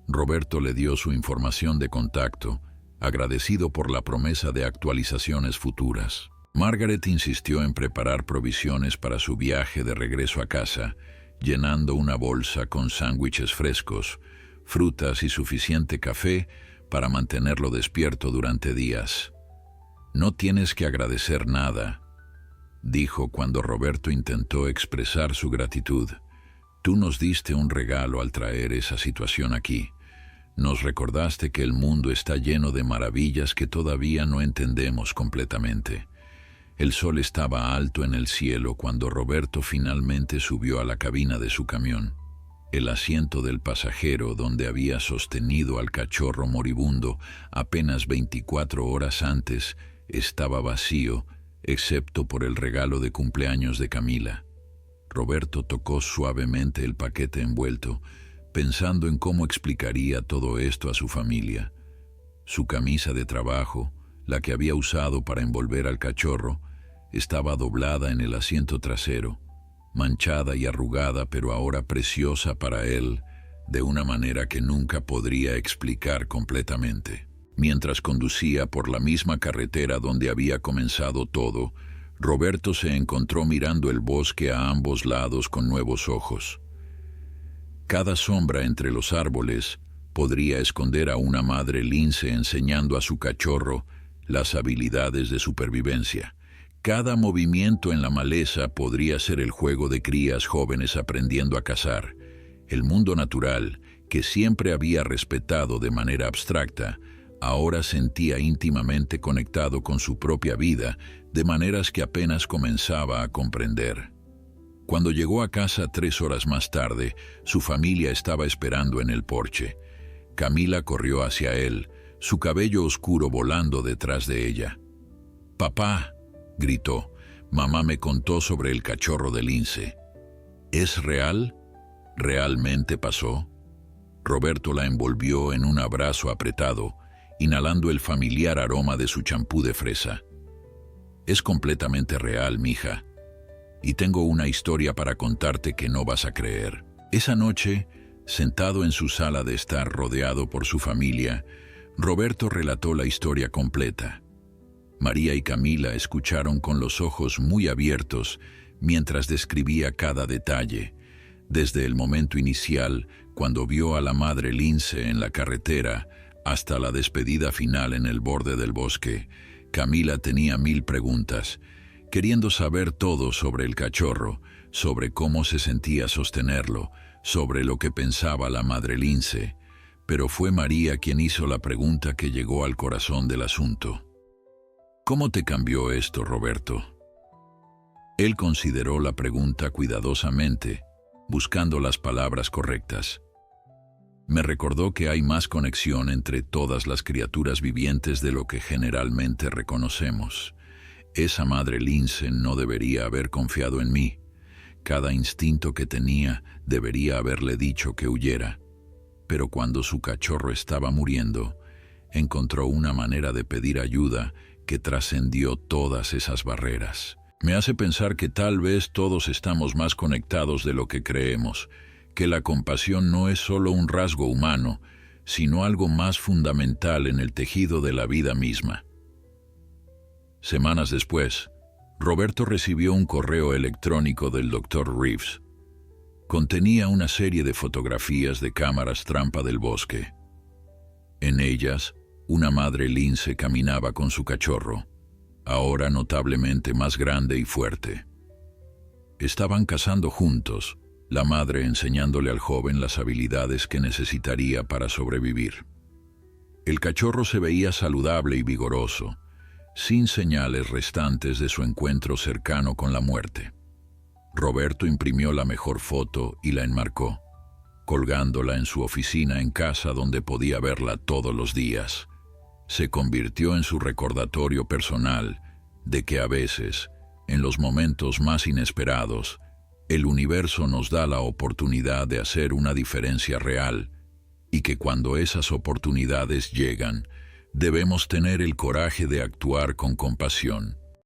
Roberto le dio su información de contacto, agradecido por la promesa de actualizaciones futuras. Margaret insistió en preparar provisiones para su viaje de regreso a casa, llenando una bolsa con sándwiches frescos, frutas y suficiente café para mantenerlo despierto durante días. «No tienes que agradecer nada», dijo cuando Roberto intentó expresar su gratitud. «Tú nos diste un regalo al traer esa situación aquí. Nos recordaste que el mundo está lleno de maravillas que todavía no entendemos completamente». El sol estaba alto en el cielo cuando Roberto finalmente subió a la cabina de su camión. El asiento del pasajero, donde había sostenido al cachorro moribundo apenas 24 horas antes, estaba vacío, excepto por el regalo de cumpleaños de Camila. Roberto tocó suavemente el paquete envuelto, pensando en cómo explicaría todo esto a su familia. Su camisa de trabajo, la que había usado para envolver al cachorro, estaba doblada en el asiento trasero, manchada y arrugada, pero ahora preciosa para él, de una manera que nunca podría explicar completamente. Mientras conducía por la misma carretera donde había comenzado todo, Roberto se encontró mirando el bosque a ambos lados con nuevos ojos. Cada sombra entre los árboles podría esconder a una madre lince enseñando a su cachorro las habilidades de supervivencia. Cada movimiento en la maleza podría ser el juego de crías jóvenes aprendiendo a cazar. El mundo natural, que siempre había respetado de manera abstracta, ahora sentía íntimamente conectado con su propia vida, de maneras que apenas comenzaba a comprender. Cuando llegó a casa 3 horas más tarde, su familia estaba esperando en el porche. Camila corrió hacia él, su cabello oscuro volando detrás de ella. «¡Papá!», gritó. «Mamá me contó sobre el cachorro de lince». «¿Es real? ¿Realmente pasó?». Roberto la envolvió en un abrazo apretado, inhalando el familiar aroma de su champú de fresa. «Es completamente real, mija. Y tengo una historia para contarte que no vas a creer». Esa noche, sentado en su sala de estar rodeado por su familia, Roberto relató la historia completa. María y Camila escucharon con los ojos muy abiertos mientras describía cada detalle, desde el momento inicial, cuando vio a la madre lince en la carretera, hasta la despedida final en el borde del bosque. Camila tenía 1000 preguntas, queriendo saber todo sobre el cachorro, sobre cómo se sentía sostenerlo, sobre lo que pensaba la madre lince, pero fue María quien hizo la pregunta que llegó al corazón del asunto. «¿Cómo te cambió esto, Roberto?». Él consideró la pregunta cuidadosamente, buscando las palabras correctas. «Me recordó que hay más conexión entre todas las criaturas vivientes de lo que generalmente reconocemos. Esa madre lince no debería haber confiado en mí. Cada instinto que tenía debería haberle dicho que huyera. Pero cuando su cachorro estaba muriendo, encontró una manera de pedir ayuda que trascendió todas esas barreras. Me hace pensar que tal vez todos estamos más conectados de lo que creemos, que la compasión no es solo un rasgo humano, sino algo más fundamental en el tejido de la vida misma». Semanas después, Roberto recibió un correo electrónico del Dr. Reeves. Contenía una serie de fotografías de cámaras trampa del bosque. En ellas, una madre lince caminaba con su cachorro, ahora notablemente más grande y fuerte. Estaban cazando juntos, la madre enseñándole al joven las habilidades que necesitaría para sobrevivir. El cachorro se veía saludable y vigoroso, sin señales restantes de su encuentro cercano con la muerte. Roberto imprimió la mejor foto y la enmarcó, colgándola en su oficina en casa donde podía verla todos los días. Se convirtió en su recordatorio personal de que a veces, en los momentos más inesperados, el universo nos da la oportunidad de hacer una diferencia real, y que cuando esas oportunidades llegan, debemos tener el coraje de actuar con compasión.